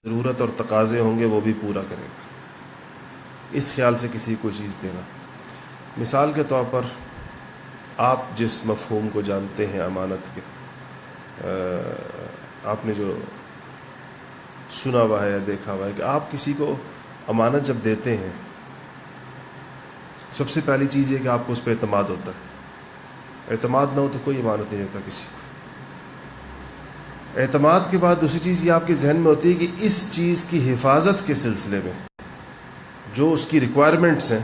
ضرورت اور تقاضے ہوں گے وہ بھی پورا کرے گا، اس خیال سے کسی کو چیز دینا۔ مثال کے طور پر آپ جس مفہوم کو جانتے ہیں امانت کے، آپ نے جو سنا ہوا ہے یا دیکھا ہوا ہے کہ آپ کسی کو امانت جب دیتے ہیں، سب سے پہلی چیز یہ کہ آپ کو اس پہ اعتماد ہوتا ہے۔ اعتماد نہ ہو تو کوئی امانت نہیں دیتا کسی کو۔ اعتماد کے بعد دوسری چیز یہ آپ کے ذہن میں ہوتی ہے کہ اس چیز کی حفاظت کے سلسلے میں جو اس کی ریکوائرمنٹس ہیں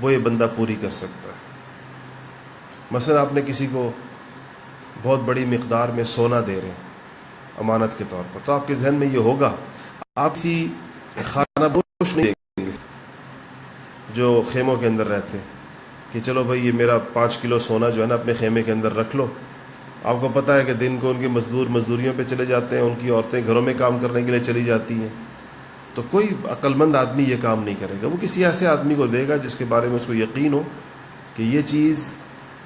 وہ یہ بندہ پوری کر سکتا ہے۔ مثلا آپ نے کسی کو بہت بڑی مقدار میں سونا دے رہے ہیں امانت کے طور پر، تو آپ کے ذہن میں یہ ہوگا، آپ کسی خانہ بوش نہیں دیں گے جو خیموں کے اندر رہتے ہیں کہ چلو بھائی یہ میرا 5 کلو سونا جو ہے نا اپنے خیمے کے اندر رکھ لو۔ آپ کو پتہ ہے کہ دن کو ان کے مزدور مزدوریوں پہ چلے جاتے ہیں، ان کی عورتیں گھروں میں کام کرنے کے لیے چلی جاتی ہیں، تو کوئی عقل مند آدمی یہ کام نہیں کرے گا۔ وہ کسی ایسے آدمی کو دے گا جس کے بارے میں اس کو یقین ہو کہ یہ چیز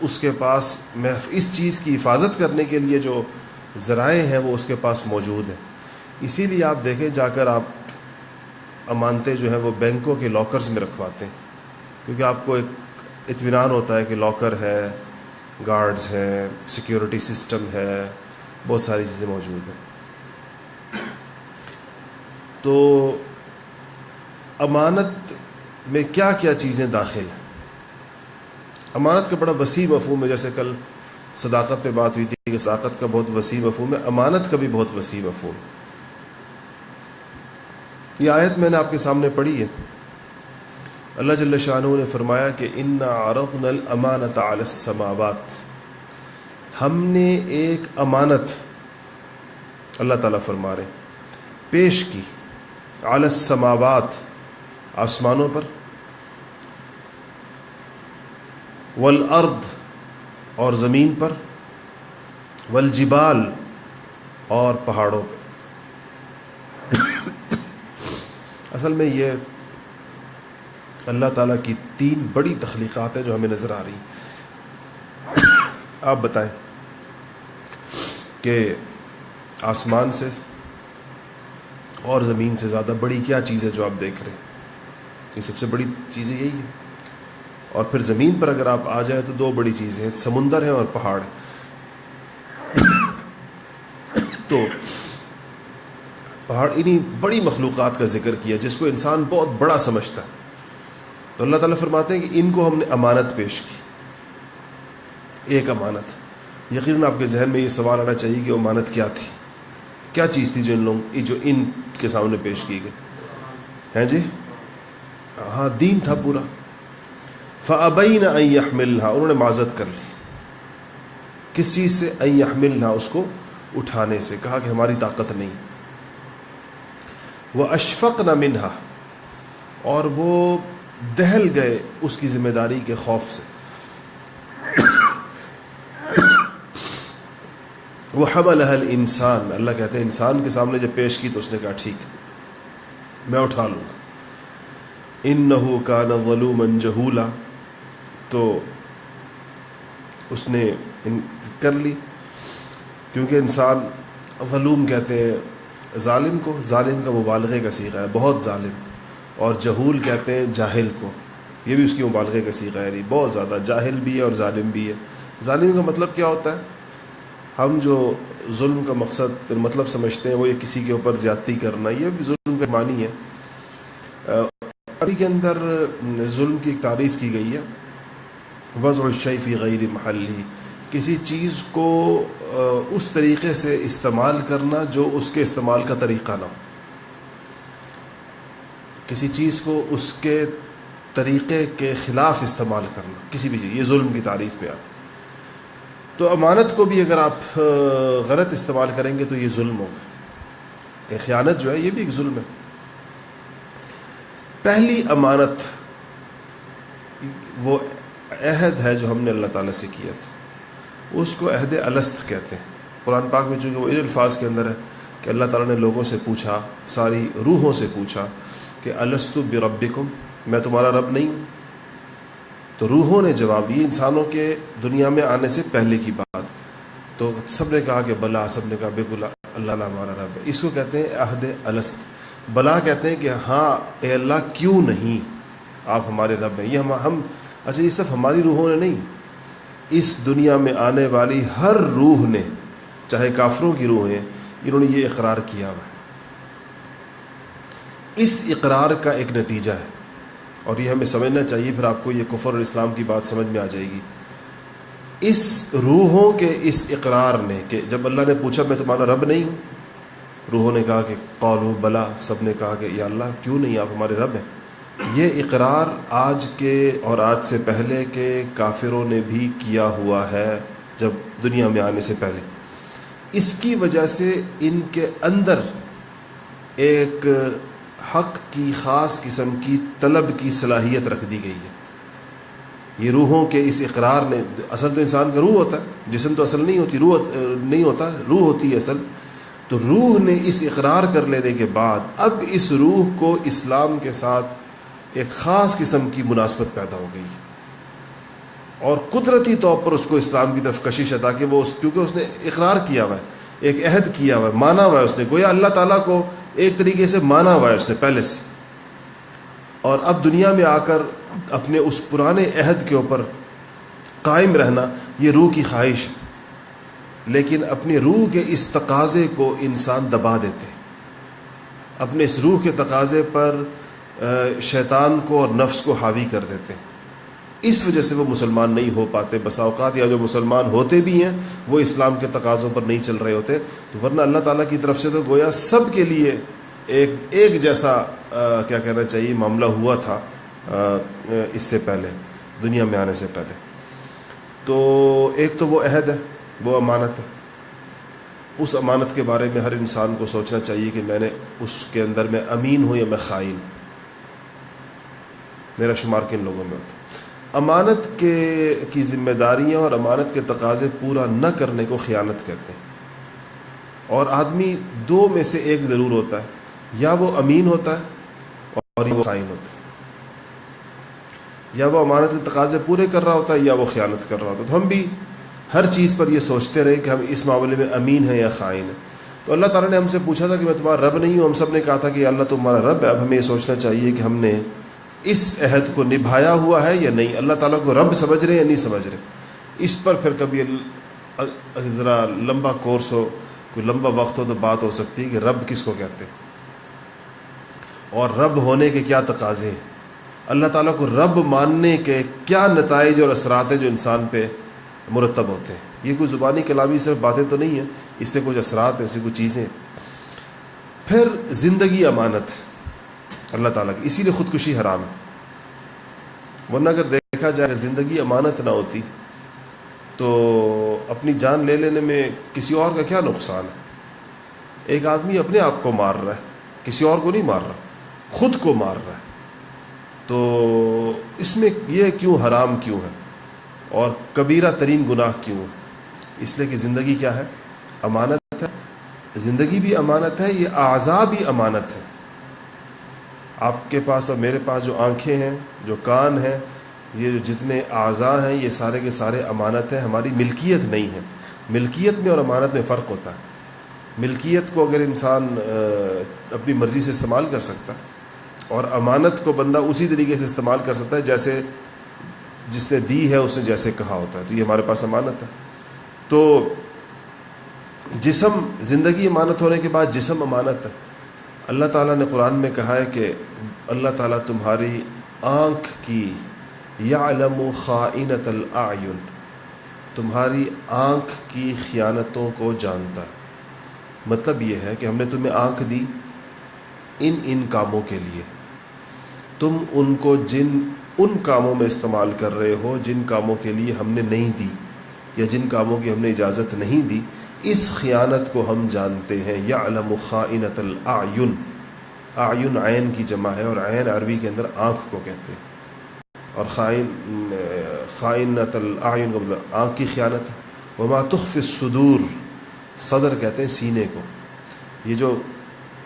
اس کے پاس، اس چیز کی حفاظت کرنے کے لیے جو ذرائع ہیں وہ اس کے پاس موجود ہیں۔ اسی لیے آپ دیکھیں، جا کر آپ امانتیں جو ہیں وہ بینکوں کے لاکرز میں رکھواتے ہیں، کیونکہ آپ کو ایک اطمینان ہوتا ہے کہ لاکر ہے، گارڈز ہیں، سیکیورٹی سسٹم ہے، بہت ساری چیزیں موجود ہیں۔ تو امانت میں کیا کیا چیزیں داخل ہیں؟ امانت کا بڑا وسیع مفہوم ہے، جیسے کل صداقت پہ بات ہوئی تھی کہ صداقت کا بہت وسیع مفہوم ہے، امانت کا بھی بہت وسیع مفہوم ہے۔ یہ آیت میں نے آپ کے سامنے پڑھی ہے، اللہ جل شانہ نے فرمایا کہ اِنَّا عَرَضْنَا الْأَمَانَةَ عَلَى السَّمَاوَاتِ، ہم نے ایک امانت، اللہ تعالیٰ فرما رہے پیش کی، عَلَى السَّمَاوَاتِ آسمانوں پر، وَالْأَرْضِ اور زمین پر، وَالْجِبَالِ اور پہاڑوں پر۔ اصل میں یہ اللہ تعالیٰ کی 3 بڑی تخلیقات ہیں جو ہمیں نظر آ رہی ہیں۔ آپ بتائیں کہ آسمان سے اور زمین سے زیادہ بڑی کیا چیز ہے جو آپ دیکھ رہے ہیں؟ یہ سب سے بڑی چیزیں یہی ہیں۔ اور پھر زمین پر اگر آپ آ جائیں تو 2 بڑی چیزیں ہیں، سمندر ہیں اور پہاڑ ہیں۔ تو پہاڑ انہی بڑی مخلوقات کا ذکر کیا جس کو انسان بہت بڑا سمجھتا ہے، تو اللہ تعالیٰ فرماتے ہیں کہ ان کو ہم نے امانت پیش کی، ایک امانت۔ یقیناً آپ کے ذہن میں یہ سوال آنا چاہیے کہ امانت کیا تھی، کیا چیز تھی جو ان کے سامنے پیش کی گئی ہیں؟ جی ہاں، دین تھا پورا۔ فَأَبَيْنَ أَن يَحْمِلْنَا، انہوں نے معذرت کر لی، کس چیز سے؟ أَن يَحْمِلْنَا، اس کو اٹھانے سے، کہا کہ ہماری طاقت نہیں۔ وَأَشْفَقْنَ مِنْهَا، اور وہ دہل گئے اس کی ذمہ داری کے خوف سے۔ وَحَمَلَهَا الْإِنسان، اللہ کہتے ہیں انسان کے سامنے جب پیش کی تو اس نے کہا ٹھیک میں اٹھا لوں گا۔ إِنَّهُ كَانَ ظَلُومًا جَهُولًا، تو اس نے کر لی، کیونکہ انسان ظلوم کہتے ہیں ظالم کو، ظالم کا مبالغے کا صیغہ ہے، بہت ظالم، اور جہول کہتے ہیں جاہل کو، یہ بھی اس کی مبالغے کا صیغہ ہے، بہت زیادہ جاہل بھی ہے اور ظالم بھی ہے۔ ظالم کا مطلب کیا ہوتا ہے؟ ہم جو ظلم کا مطلب سمجھتے ہیں وہ یہ کسی کے اوپر زیادتی کرنا، یہ بھی ظلم کا معنی ہے۔ عربی کے اندر ظلم کی ایک تعریف کی گئی ہے، وضع الشیء فی غیر محلہ، کسی چیز کو اس طریقے سے استعمال کرنا جو اس کے استعمال کا طریقہ نہ ہو، کسی چیز کو اس کے طریقے کے خلاف استعمال کرنا، کسی بھی چیز، یہ ظلم کی تعریف میں آتا ہے۔ تو امانت کو بھی اگر آپ غلط استعمال کریں گے تو یہ ظلم ہوگا۔ یہ خیانت جو ہے یہ بھی ایک ظلم ہے۔ پہلی امانت وہ عہد ہے جو ہم نے اللہ تعالیٰ سے کیا تھا، اس کو عہد الست کہتے ہیں۔ قرآن پاک میں چونکہ وہ ان الفاظ کے اندر ہے کہ اللہ تعالیٰ نے لوگوں سے پوچھا، ساری روحوں سے پوچھا کہ الست بربکم، میں تمہارا رب نہیں ہوں؟ تو روحوں نے جواب دی، انسانوں کے دنیا میں آنے سے پہلے کی بات، تو سب نے کہا کہ بلا، سب نے کہا بالکل اللہ ہمارا رب ہے۔ اس کو کہتے ہیں عہد الست۔ بلا کہتے ہیں کہ ہاں اے اللہ کیوں نہیں آپ ہمارے رب ہیں. یہ ہم اچھا اس طرف ہماری روحوں نے نہیں، اس دنیا میں آنے والی ہر روح نے، چاہے کافروں کی روح ہیں، انہوں نے یہ اقرار کیا ہوا ہے. اس اقرار کا ایک نتیجہ ہے، اور یہ ہمیں سمجھنا چاہیے، پھر آپ کو یہ کفر اور اسلام کی بات سمجھ میں آ جائے گی. اس روحوں کے اس اقرار نے، کہ جب اللہ نے پوچھا میں تمہارا رب نہیں ہوں، روحوں نے کہا کہ قالوا بلا، سب نے کہا کہ یا اللہ کیوں نہیں آپ ہمارے رب ہیں. یہ اقرار آج کے اور آج سے پہلے کے کافروں نے بھی کیا ہوا ہے جب دنیا میں آنے سے پہلے. اس کی وجہ سے ان کے اندر ایک حق کی خاص قسم کی طلب کی صلاحیت رکھ دی گئی ہے. یہ روحوں کے اس اقرار نے، اصل تو انسان کا روح ہوتا ہے، جسم تو اصل نہیں ہوتی، روح نہیں ہوتا، روح ہوتی ہے اصل. تو روح نے اس اقرار کر لینے کے بعد اب اس روح کو اسلام کے ساتھ ایک خاص قسم کی مناسبت پیدا ہو گئی، اور قدرتی طور پر اس کو اسلام کی طرف کشش ہے، تاکہ وہ کیونکہ اس نے اقرار کیا ہوا ہے، ایک عہد کیا ہوا ہے، مانا ہوا ہے اس نے، گویا اللہ تعالیٰ کو ایک طریقے سے مانا ہوا ہے اس نے پہلے سے. اور اب دنیا میں آ کر اپنے اس پرانے عہد کے اوپر قائم رہنا یہ روح کی خواہش ہے. لیکن اپنی روح کے اس تقاضے کو انسان دبا دیتے ہیں، اپنے اس روح کے تقاضے پر شیطان کو اور نفس کو حاوی کر دیتے ہیں. اس وجہ سے وہ مسلمان نہیں ہو پاتے بسا اوقات، یا جو مسلمان ہوتے بھی ہیں وہ اسلام کے تقاضوں پر نہیں چل رہے ہوتے. تو ورنہ اللہ تعالیٰ کی طرف سے تو گویا سب کے لیے ایک جیسا کیا کہنا چاہیے معاملہ ہوا تھا اس سے پہلے، دنیا میں آنے سے پہلے. تو ایک تو وہ عہد ہے، وہ امانت ہے. اس امانت کے بارے میں ہر انسان کو سوچنا چاہیے کہ میں نے اس کے اندر میں امین ہوں یا میں خائن، میرا شمار کن لوگوں میں ہوتا. امانت کی ذمہ داریاں اور امانت کے تقاضے پورا نہ کرنے کو خیانت کہتے ہیں. اور آدمی دو میں سے ایک ضرور ہوتا ہے، یا وہ امین ہوتا ہے اور یا وہ خائن ہوتا ہے. یا وہ امانت کے تقاضے پورے کر رہا ہوتا ہے یا وہ خیانت کر رہا ہوتا ہے. تو ہم بھی ہر چیز پر یہ سوچتے رہے کہ ہم اس معاملے میں امین ہیں یا خائن ہیں. تو اللہ تعالیٰ نے ہم سے پوچھا تھا کہ میں تمہارا رب نہیں ہوں. ہم سب نے کہا تھا کہ اللہ تمہارا رب ہے. اب ہمیں یہ سوچنا چاہیے کہ ہم نے اس عہد کو نبھایا ہوا ہے یا نہیں. اللہ تعالیٰ کو رب سمجھ رہے یا نہیں سمجھ رہے. اس پر پھر کبھی ذرا لمبا کورس ہو، کوئی لمبا وقت ہو، تو بات ہو سکتی ہے کہ رب کس کو کہتے ہیں اور رب ہونے کے کیا تقاضے ہیں، اللہ تعالیٰ کو رب ماننے کے کیا نتائج اور اثرات ہیں جو انسان پہ مرتب ہوتے ہیں. یہ کوئی زبانی کلامی صرف باتیں تو نہیں ہیں، اس سے کچھ اثرات ہیں، اس سے کچھ چیزیں. پھر زندگی امانت اللہ تعالیٰ کی، اسی لیے خودکشی حرام ہے. ورنہ اگر دیکھا جائے کہ زندگی امانت نہ ہوتی تو اپنی جان لے لینے میں کسی اور کا کیا نقصان ہے. ایک آدمی اپنے آپ کو مار رہا ہے، کسی اور کو نہیں مار رہا، خود کو مار رہا ہے. تو اس میں یہ کیوں حرام کیوں ہے اور کبیرہ ترین گناہ کیوں ہے؟ اس لیے کہ زندگی کیا ہے؟ امانت ہے. زندگی بھی امانت ہے، یہ اعضاء بھی امانت ہے. آپ کے پاس اور میرے پاس جو آنکھیں ہیں، جو کان ہیں، یہ جو جتنے اعضاء ہیں، یہ سارے کے سارے امانت ہیں، ہماری ملکیت نہیں ہے. ملکیت میں اور امانت میں فرق ہوتا ہے. ملکیت کو اگر انسان اپنی مرضی سے استعمال کر سکتا ہے، اور امانت کو بندہ اسی طریقے سے استعمال کر سکتا ہے جیسے جس نے دی ہے اس نے جیسے کہا ہوتا ہے. تو یہ ہمارے پاس امانت ہے. تو جسم، زندگی امانت ہونے کے بعد جسم امانت ہے. اللہ تعالیٰ نے قرآن میں کہا ہے کہ اللہ تعالیٰ تمہاری آنکھ کی یعلم خائنۃ الاعین، تمہاری آنکھ کی خیانتوں کو جانتا ہے. مطلب یہ ہے کہ ہم نے تمہیں آنکھ دی ان کاموں کے لیے، تم ان کو ان کاموں میں استعمال کر رہے ہو جن کاموں کے لیے ہم نے نہیں دی، یا جن کاموں کی ہم نے اجازت نہیں دی. اس خیانت کو ہم جانتے ہیں. یعلم خائنۃ الاعین، اعین عین کی جمع ہے، اور عین عربی کے اندر آنکھ کو کہتے ہیں. اور خائنۃ الاعین کا مطلب آنکھ کی خیانت ہے. وما تخفی الصدور، صدر کہتے ہیں سینے کو. یہ جو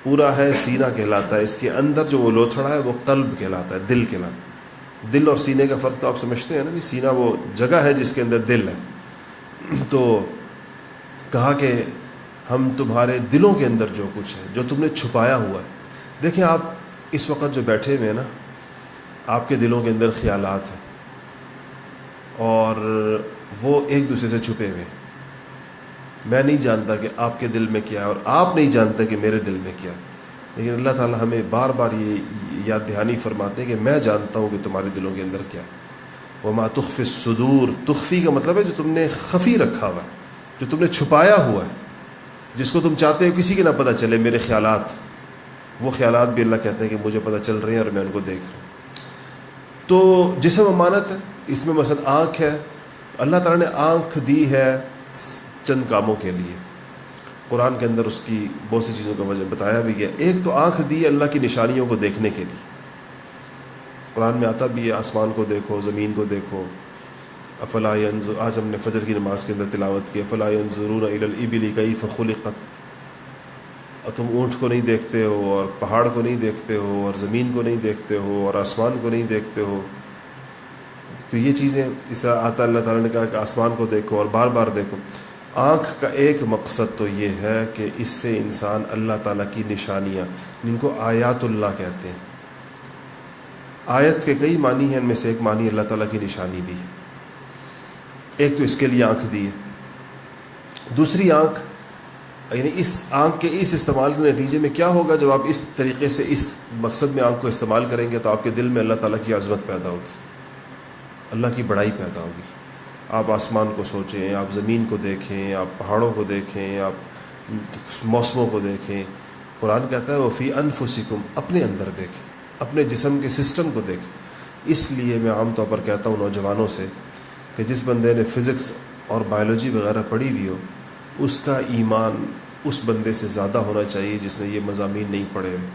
پورا ہے سینہ کہلاتا ہے، اس کے اندر جو وہ لوتھڑا ہے وہ قلب کہلاتا ہے، دل کہلاتا ہے. دل اور سینے کا فرق تو آپ سمجھتے ہیں نا. نہیں، سینہ وہ جگہ ہے جس کے اندر دل ہے. تو کہا کہ ہم تمہارے دلوں کے اندر جو کچھ ہے، جو تم نے چھپایا ہوا ہے، دیکھیں آپ اس وقت جو بیٹھے ہوئے ہیں نا، آپ کے دلوں کے اندر خیالات ہیں اور وہ ایک دوسرے سے چھپے ہوئے ہیں. میں نہیں جانتا کہ آپ کے دل میں کیا ہے اور آپ نہیں جانتے کہ میرے دل میں کیا ہے، لیکن اللہ تعالیٰ ہمیں بار بار یہ یاد دہانی فرماتے ہیں کہ میں جانتا ہوں کہ تمہارے دلوں کے اندر کیا ہے. وما تخفی الصدور، تخفی کا مطلب ہے جو تم نے خفی رکھا ہوا ہے، جو تم نے چھپایا ہوا ہے، جس کو تم چاہتے ہو کسی کے نہ پتہ چلے. میرے خیالات، وہ خیالات بھی اللہ کہتے ہیں کہ مجھے پتہ چل رہے ہیں اور میں ان کو دیکھ رہا ہوں. تو جسم امانت ہے، اس میں مثلا آنکھ ہے. اللہ تعالیٰ نے آنکھ دی ہے چند کاموں کے لیے. قرآن کے اندر اس کی بہت سی چیزوں کا وجہ بتایا بھی گیا. ایک تو آنکھ دی اللہ کی نشانیوں کو دیکھنے کے لیے. قرآن میں آتا بھی ہے آسمان کو دیکھو، زمین کو دیکھو. افلا ينظر، آج ہم نے فجر کی نماز کے اندر تلاوت کی، افلا ينظرون الى الابل کیف خلقت. اور تم اونٹ کو نہیں دیکھتے ہو اور پہاڑ کو نہیں دیکھتے ہو اور زمین کو نہیں دیکھتے ہو اور آسمان کو نہیں دیکھتے ہو. تو یہ چیزیں اس طرح آتا. اللہ تعالیٰ نے کہا کہ آسمان کو دیکھو اور بار بار دیکھو. آنکھ کا ایک مقصد تو یہ ہے کہ اس سے انسان اللہ تعالیٰ کی نشانیاں، جن کو آیات اللہ کہتے ہیں، آیت کے کئی معنی ہیں، ان میں سے ایک معنی اللہ تعالیٰ کی نشانی بھی. ایک تو اس کے لیے آنکھ دی ہے. دوسری آنکھ، یعنی اس آنکھ کے اس استعمال کے نتیجے میں کیا ہوگا جب آپ اس طریقے سے اس مقصد میں آنکھ کو استعمال کریں گے تو آپ کے دل میں اللہ تعالیٰ کی عظمت پیدا ہوگی، اللہ کی بڑائی پیدا ہوگی. آپ آسمان کو سوچیں، آپ زمین کو دیکھیں، آپ پہاڑوں کو دیکھیں، آپ موسموں کو دیکھیں. قرآن کہتا ہے وفی انفسکم، اپنے اندر دیکھیں، اپنے جسم کے سسٹم کو دیکھیں. اس لیے میں عام طور پر کہتا ہوں نوجوانوں سے کہ جس بندے نے فزکس اور بایولوجی وغیرہ پڑھی ہوئی ہو، اس کا ایمان اس بندے سے زیادہ ہونا چاہیے جس نے یہ مضامین نہیں پڑھے ہوئے.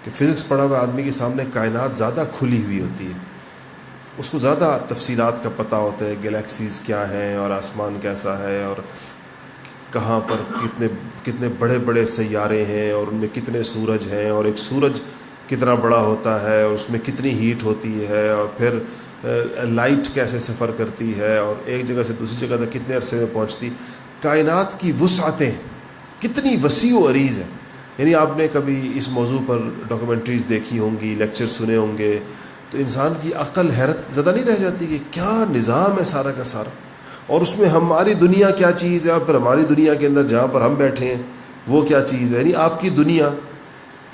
کہ فزکس پڑھا ہوا آدمی کے سامنے کائنات زیادہ کھلی ہوئی ہوتی ہے، اس کو زیادہ تفصیلات کا پتہ ہوتا ہے، گلیکسیز کیا ہیں اور آسمان کیسا ہے اور کہاں پر کتنے بڑے بڑے سیارے ہیں اور ان میں کتنے سورج ہیں اور ایک سورج کتنا بڑا ہوتا ہے اور اس میں کتنی ہیٹ ہوتی ہے اور پھر لائٹ کیسے سفر کرتی ہے اور ایک جگہ سے دوسری جگہ تک کتنے عرصے میں پہنچتی. کائنات کی وسعتیں کتنی وسیع و عریض ہیں. یعنی آپ نے کبھی اس موضوع پر ڈاکومنٹریز دیکھی ہوں گی، لیکچر سنے ہوں گے، تو انسان کی عقل حیرت زدہ نہیں رہ جاتی کہ کیا نظام ہے سارا کا سارا، اور اس میں ہماری دنیا کیا چیز ہے اور پھر ہماری دنیا کے اندر جہاں پر ہم بیٹھے ہیں وہ کیا چیز ہے. یعنی آپ کی دنیا،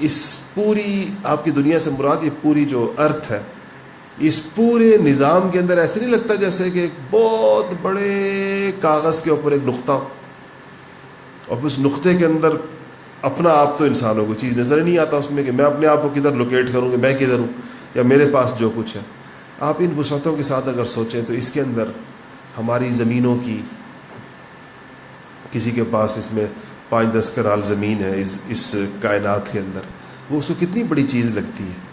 اس پوری آپ کی دنیا سے مراد یہ پوری جو ارتھ ہے، اس پورے نظام کے اندر ایسے نہیں لگتا جیسے کہ ایک بہت بڑے کاغذ کے اوپر ایک نقطہ ہو اور اس نقطے کے اندر اپنا آپ تو انسانوں کو چیز نظر نہیں آتا اس میں کہ میں اپنے آپ کو کدھر لوکیٹ کروں کہ میں کدھر ہوں یا میرے پاس جو کچھ ہے. آپ ان وسعتوں کے ساتھ اگر سوچیں تو اس کے اندر ہماری زمینوں کی، کسی کے پاس اس میں 5-10 کنال زمین ہے اس کائنات کے اندر، وہ اس کو کتنی بڑی چیز لگتی ہے.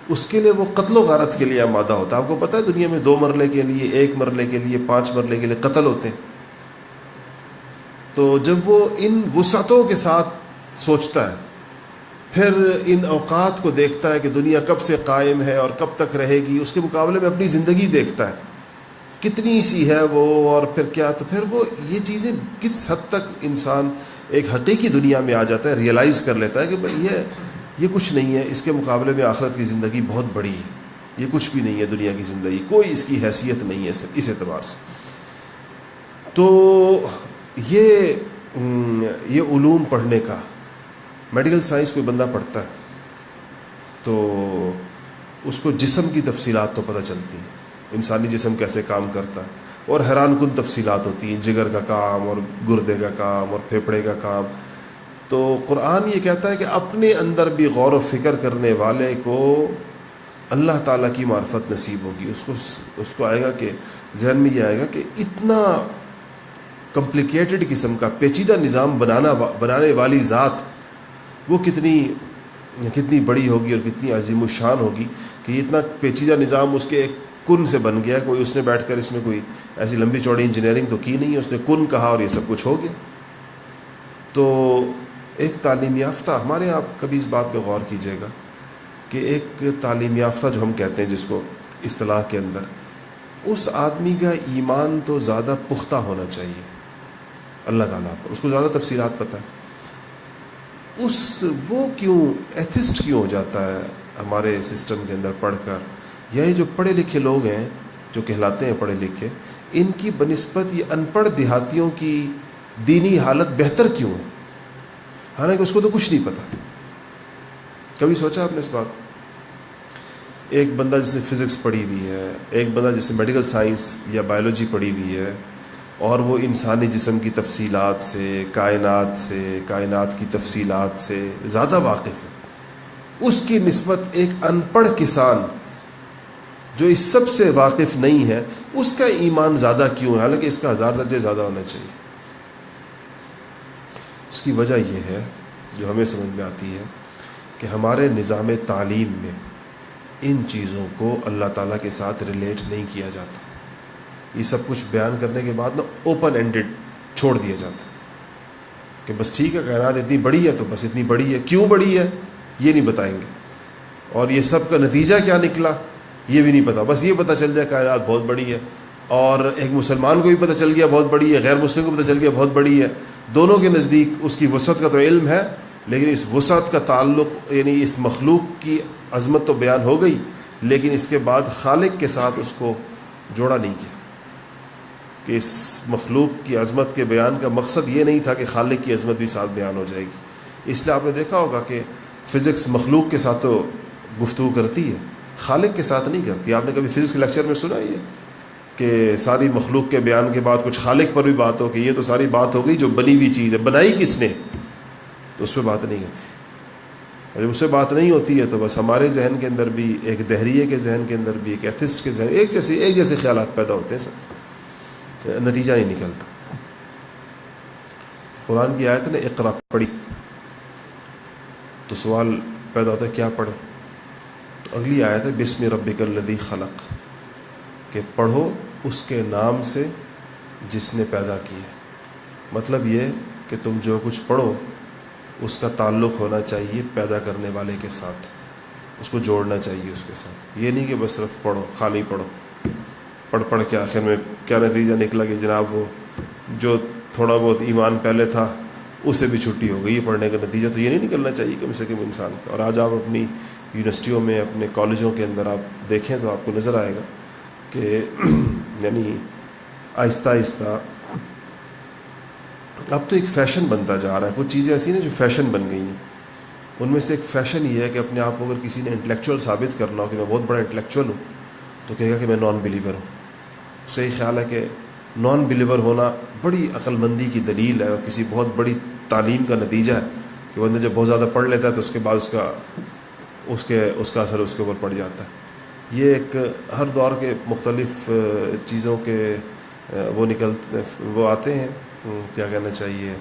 اس کے لیے وہ قتل و غارت کے لیے آمادہ ہوتا ہے. آپ کو پتہ ہے دنیا میں 2 مرلے کے لیے، 1 مرلے کے لیے، 5 مرلے کے لیے قتل ہوتے ہیں. تو جب وہ ان وسعتوں کے ساتھ سوچتا ہے، پھر ان اوقات کو دیکھتا ہے کہ دنیا کب سے قائم ہے اور کب تک رہے گی، اس کے مقابلے میں اپنی زندگی دیکھتا ہے کتنی سی ہے وہ اور پھر کیا، تو پھر وہ یہ چیزیں کس حد تک انسان ایک حقیقی دنیا میں آ جاتا ہے، ریئلائز کر لیتا ہے کہ بھئی یہ کچھ نہیں ہے، اس کے مقابلے میں آخرت کی زندگی بہت بڑی ہے. یہ کچھ بھی نہیں ہے دنیا کی زندگی، کوئی اس کی حیثیت نہیں ہے اس اعتبار سے. تو یہ علوم پڑھنے کا، میڈیکل سائنس کوئی بندہ پڑھتا ہے تو اس کو جسم کی تفصیلات تو پتہ چلتی ہیں، انسانی جسم کیسے کام کرتا ہے، اور حیران کن تفصیلات ہوتی ہیں، جگر کا کام اور گردے کا کام اور پھیپھڑے کا کام. تو قرآن یہ کہتا ہے کہ اپنے اندر بھی غور و فکر کرنے والے کو اللہ تعالیٰ کی معرفت نصیب ہوگی. اس کو آئے گا کہ ذہن میں یہ آئے گا کہ اتنا کمپلیکیٹڈ قسم کا پیچیدہ نظام بنانے والی ذات وہ کتنی بڑی ہوگی اور کتنی عظیم الشان ہوگی کہ یہ اتنا پیچیدہ نظام اس کے ایک کن سے بن گیا. کوئی اس نے بیٹھ کر اس میں کوئی ایسی لمبی چوڑی انجینئرنگ تو کی نہیں ہے، اس نے کن کہا اور یہ سب کچھ ہو گیا. تو ایک تعلیم یافتہ، ہمارے آپ کبھی اس بات پہ غور کیجیے گا کہ ایک تعلیم یافتہ جو ہم کہتے ہیں جس کو اصطلاح کے اندر، اس آدمی کا ایمان تو زیادہ پختہ ہونا چاہیے اللہ تعالیٰ پر، اس کو زیادہ تفصیلات پتہ ہے. وہ کیوں ایتھسٹ کیوں ہو جاتا ہے ہمارے سسٹم کے اندر پڑھ کر؟ یہ جو پڑھے لکھے لوگ ہیں جو کہلاتے ہیں پڑھے لکھے، ان کی بنسبت یہ ان پڑھ دیہاتیوں کی دینی حالت بہتر کیوں ہے؟ حالانکہ اس کو تو کچھ نہیں پتہ. کبھی سوچا آپ نے اس بات؟ ایک بندہ جس نے فزکس پڑھی ہوئی ہے، ایک بندہ جس نے میڈیکل سائنس یا بایولوجی پڑھی ہوئی ہے، اور وہ انسانی جسم کی تفصیلات سے، کائنات کی تفصیلات سے زیادہ واقف ہے، اس کی نسبت ایک ان پڑھ کسان جو اس سب سے واقف نہیں ہے، اس کا ایمان زیادہ کیوں ہے، حالانکہ اس کا 1000 درجے زیادہ ہونا چاہیے؟ اس کی وجہ یہ ہے جو ہمیں سمجھ میں آتی ہے کہ ہمارے نظام تعلیم میں ان چیزوں کو اللہ تعالیٰ کے ساتھ ریلیٹ نہیں کیا جاتا. یہ سب کچھ بیان کرنے کے بعد نا اوپن اینڈڈ چھوڑ دیا جاتا کہ بس ٹھیک ہے کائنات اتنی بڑی ہے تو بس اتنی بڑی ہے، کیوں بڑی ہے یہ نہیں بتائیں گے، اور یہ سب کا نتیجہ کیا نکلا یہ بھی نہیں پتا، بس یہ پتہ چل جائے کائنات بہت بڑی ہے، اور ایک مسلمان کو بھی پتہ چل گیا بہت بڑی ہے، غیر مسلم کو پتہ چل گیا بہت بڑی ہے. دونوں کے نزدیک اس کی وسعت کا تو علم ہے، لیکن اس وسعت کا تعلق یعنی اس مخلوق کی عظمت تو بیان ہو گئی، لیکن اس کے بعد خالق کے ساتھ اس کو جوڑا نہیں کیا کہ اس مخلوق کی عظمت کے بیان کا مقصد یہ نہیں تھا کہ خالق کی عظمت بھی ساتھ بیان ہو جائے گی. اس لیے آپ نے دیکھا ہوگا کہ فزکس مخلوق کے ساتھ تو گفتگو کرتی ہے، خالق کے ساتھ نہیں کرتی. آپ نے کبھی فزکس کے لیکچر میں سنا یہ کہ ساری مخلوق کے بیان کے بعد کچھ خالق پر بھی بات ہو کہ یہ تو ساری بات ہو گئی جو بنی ہوئی چیز ہے، بنائی کس نے، تو اس پہ بات نہیں ہوتی. اور جب اس سے بات نہیں ہوتی ہے تو بس ہمارے ذہن کے اندر بھی، ایک دہریے کے ذہن کے اندر بھی، ایک ایتھسٹ کے ذہن، ایک جیسے خیالات پیدا ہوتے ہیں، سب نتیجہ نہیں نکلتا. قرآن کی آیت نے اقرا پڑھی تو سوال پیدا ہوتا ہے کیا پڑھے؟ تو اگلی آیت ہے بسم ربک الذی خلق، کہ پڑھو اس کے نام سے جس نے پیدا کیا. مطلب یہ کہ تم جو کچھ پڑھو اس کا تعلق ہونا چاہیے پیدا کرنے والے کے ساتھ، اس کو جوڑنا چاہیے اس کے ساتھ. یہ نہیں کہ بس صرف پڑھو، خالی پڑھو، پڑھ کے آخر میں کیا نتیجہ نکلا کہ جناب وہ جو تھوڑا بہت ایمان پہلے تھا اس سے بھی چھٹی ہو گئی. پڑھنے کا نتیجہ تو یہ نہیں نکلنا چاہیے کم سے کم انسان کا. اور آج آپ اپنی یونیورسٹیوں میں، اپنے کالجوں کے اندر آپ دیکھیں تو آپ کو نظر آئے گا کہ یعنی آہستہ آہستہ اب تو ایک فیشن بنتا جا رہا ہے. کچھ چیزیں ایسی ہیں جو فیشن بن گئی ہیں. ان میں سے ایک فیشن یہ ہے کہ اپنے آپ کو اگر کسی نے انٹلیکچوئل ثابت کرنا ہو کہ میں بہت بڑا انٹلیکچوئل ہوں تو کہے گا کہ میں نان بلیور ہوں. اس سے یہ خیال ہے کہ نان بلیور ہونا بڑی عقل مندی کی دلیل ہے اور کسی بہت بڑی تعلیم کا نتیجہ ہے کہ بندہ جب بہت زیادہ پڑھ لیتا ہے تو اس کے بعد اس کا اثر اس کے اوپر پڑ جاتا ہے. یہ ایک ہر دور کے مختلف چیزوں کے وہ آتے ہیں، کیا کہنا چاہیے،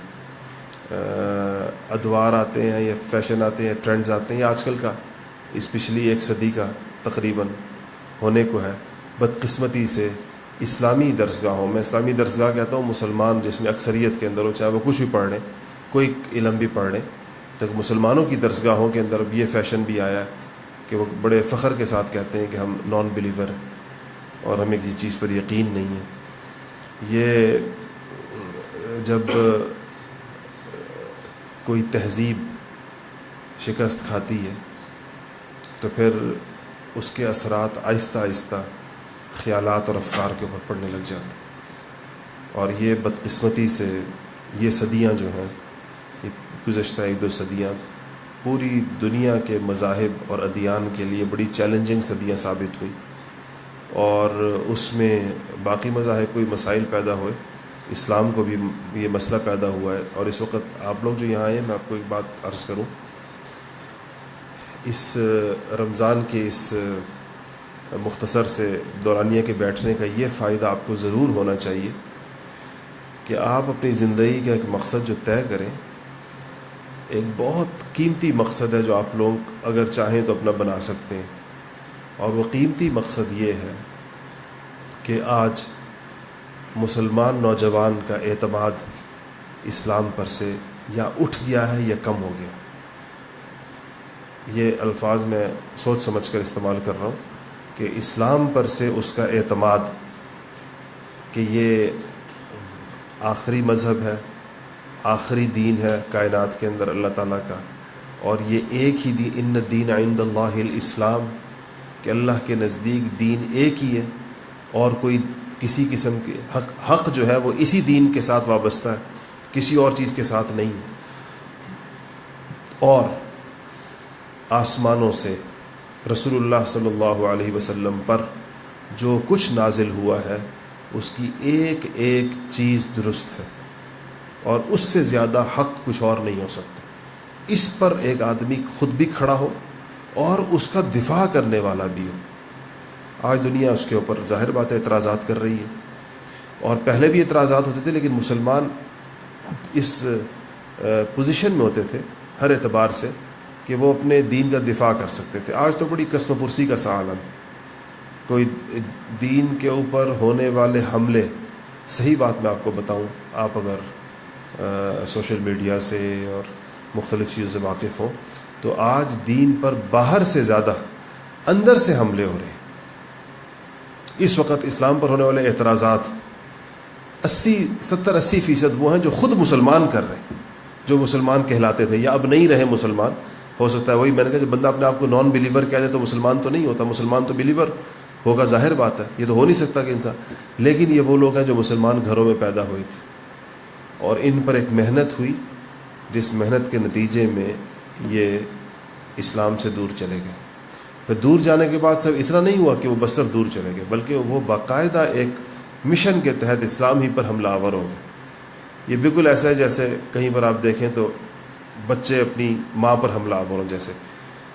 ادوار آتے ہیں یا فیشن آتے ہیں، ٹرینڈز آتے ہیں. یہ آج کل کا اس پچھلی 1 صدی کا تقریباً ہونے کو ہے. بدقسمتی سے اسلامی درسگاہوں میں، اسلامی درسگاہ کہتا ہوں مسلمان جس میں اکثریت کے اندر ہو، چاہے وہ کچھ بھی پڑھ لیں، کوئی علم بھی پڑھ لیں، تو مسلمانوں کی درسگاہوں کے اندر یہ فیشن بھی آیا ہے کہ وہ بڑے فخر کے ساتھ کہتے ہیں کہ ہم نان بلیور ہیں اور ہمیں کسی چیز پر یقین نہیں ہے. یہ جب کوئی تہذیب شکست کھاتی ہے تو پھر اس کے اثرات آہستہ آہستہ خیالات اور افکار کے اوپر پڑنے لگ جاتے ہیں. اور یہ بدقسمتی سے یہ صدیاں جو ہیں، یہ گزشتہ 1-2 صدیاں پوری دنیا کے مذاہب اور ادیان کے لیے بڑی چیلنجنگ صدیاں ثابت ہوئی. اور اس میں باقی مذاہب کوئی مسائل پیدا ہوئے، اسلام کو بھی یہ مسئلہ پیدا ہوا ہے. اور اس وقت آپ لوگ جو یہاں آئے ہیں، میں آپ کو ایک بات عرض کروں، اس رمضان کے اس مختصر سے دورانیہ کے بیٹھنے کا یہ فائدہ آپ کو ضرور ہونا چاہیے کہ آپ اپنی زندگی کا ایک مقصد جو طے کریں. ایک بہت قیمتی مقصد ہے جو آپ لوگ اگر چاہیں تو اپنا بنا سکتے ہیں، اور وہ قیمتی مقصد یہ ہے کہ آج مسلمان نوجوان کا اعتماد اسلام پر سے یا اٹھ گیا ہے یا کم ہو گیا. یہ الفاظ میں سوچ سمجھ کر استعمال کر رہا ہوں کہ اسلام پر سے اس کا اعتماد کہ یہ آخری مذہب ہے، آخری دین ہے کائنات کے اندر اللہ تعالیٰ کا، اور یہ ایک ہی دین، ان الدین عند اللہ الاسلام، کہ اللہ کے نزدیک دین ایک ہی ہے، اور کوئی کسی قسم کے حق جو ہے وہ اسی دین کے ساتھ وابستہ ہے، کسی اور چیز کے ساتھ نہیں ہے۔ اور آسمانوں سے رسول اللہ صلی اللہ علیہ وسلم پر جو کچھ نازل ہوا ہے اس کی ایک ایک چیز درست ہے، اور اس سے زیادہ حق کچھ اور نہیں ہو سکتا۔ اس پر ایک آدمی خود بھی کھڑا ہو اور اس کا دفاع کرنے والا بھی ہو۔ آج دنیا اس کے اوپر ظاہر بات ہے اعتراضات کر رہی ہے، اور پہلے بھی اعتراضات ہوتے تھے، لیکن مسلمان اس پوزیشن میں ہوتے تھے ہر اعتبار سے کہ وہ اپنے دین کا دفاع کر سکتے تھے۔ آج تو بڑی قسم پرسی کا سا عالم، کوئی دین کے اوپر ہونے والے حملے، صحیح بات میں آپ کو بتاؤں، آپ اگر سوشل میڈیا سے اور مختلف چیزوں سے واقف ہوں تو آج دین پر باہر سے زیادہ اندر سے حملے ہو رہے ہیں۔ اس وقت اسلام پر ہونے والے اعتراضات 70-80% وہ ہیں جو خود مسلمان کر رہے ہیں، جو مسلمان کہلاتے تھے یا اب نہیں رہے مسلمان۔ ہو سکتا ہے وہی میں نے کہا، جب بندہ اپنے آپ کو نان بلیور کہہ دے تو مسلمان تو نہیں ہوتا، مسلمان تو بلیور ہوگا، ظاہر بات ہے، یہ تو ہو نہیں سکتا کہ انسان، لیکن یہ وہ لوگ ہیں جو مسلمان گھروں میں پیدا ہوئے تھے، اور ان پر ایک محنت ہوئی جس محنت کے نتیجے میں یہ اسلام سے دور چلے گئے۔ پھر دور جانے کے بعد صرف اتنا نہیں ہوا کہ وہ بس صرف دور چلے گئے، بلکہ وہ باقاعدہ ایک مشن کے تحت اسلام ہی پر حملہ آور ہو گئے۔ یہ بالکل ایسا ہے جیسے کہیں پر آپ دیکھیں تو بچے اپنی ماں پر حملہ آور ہوں جیسے،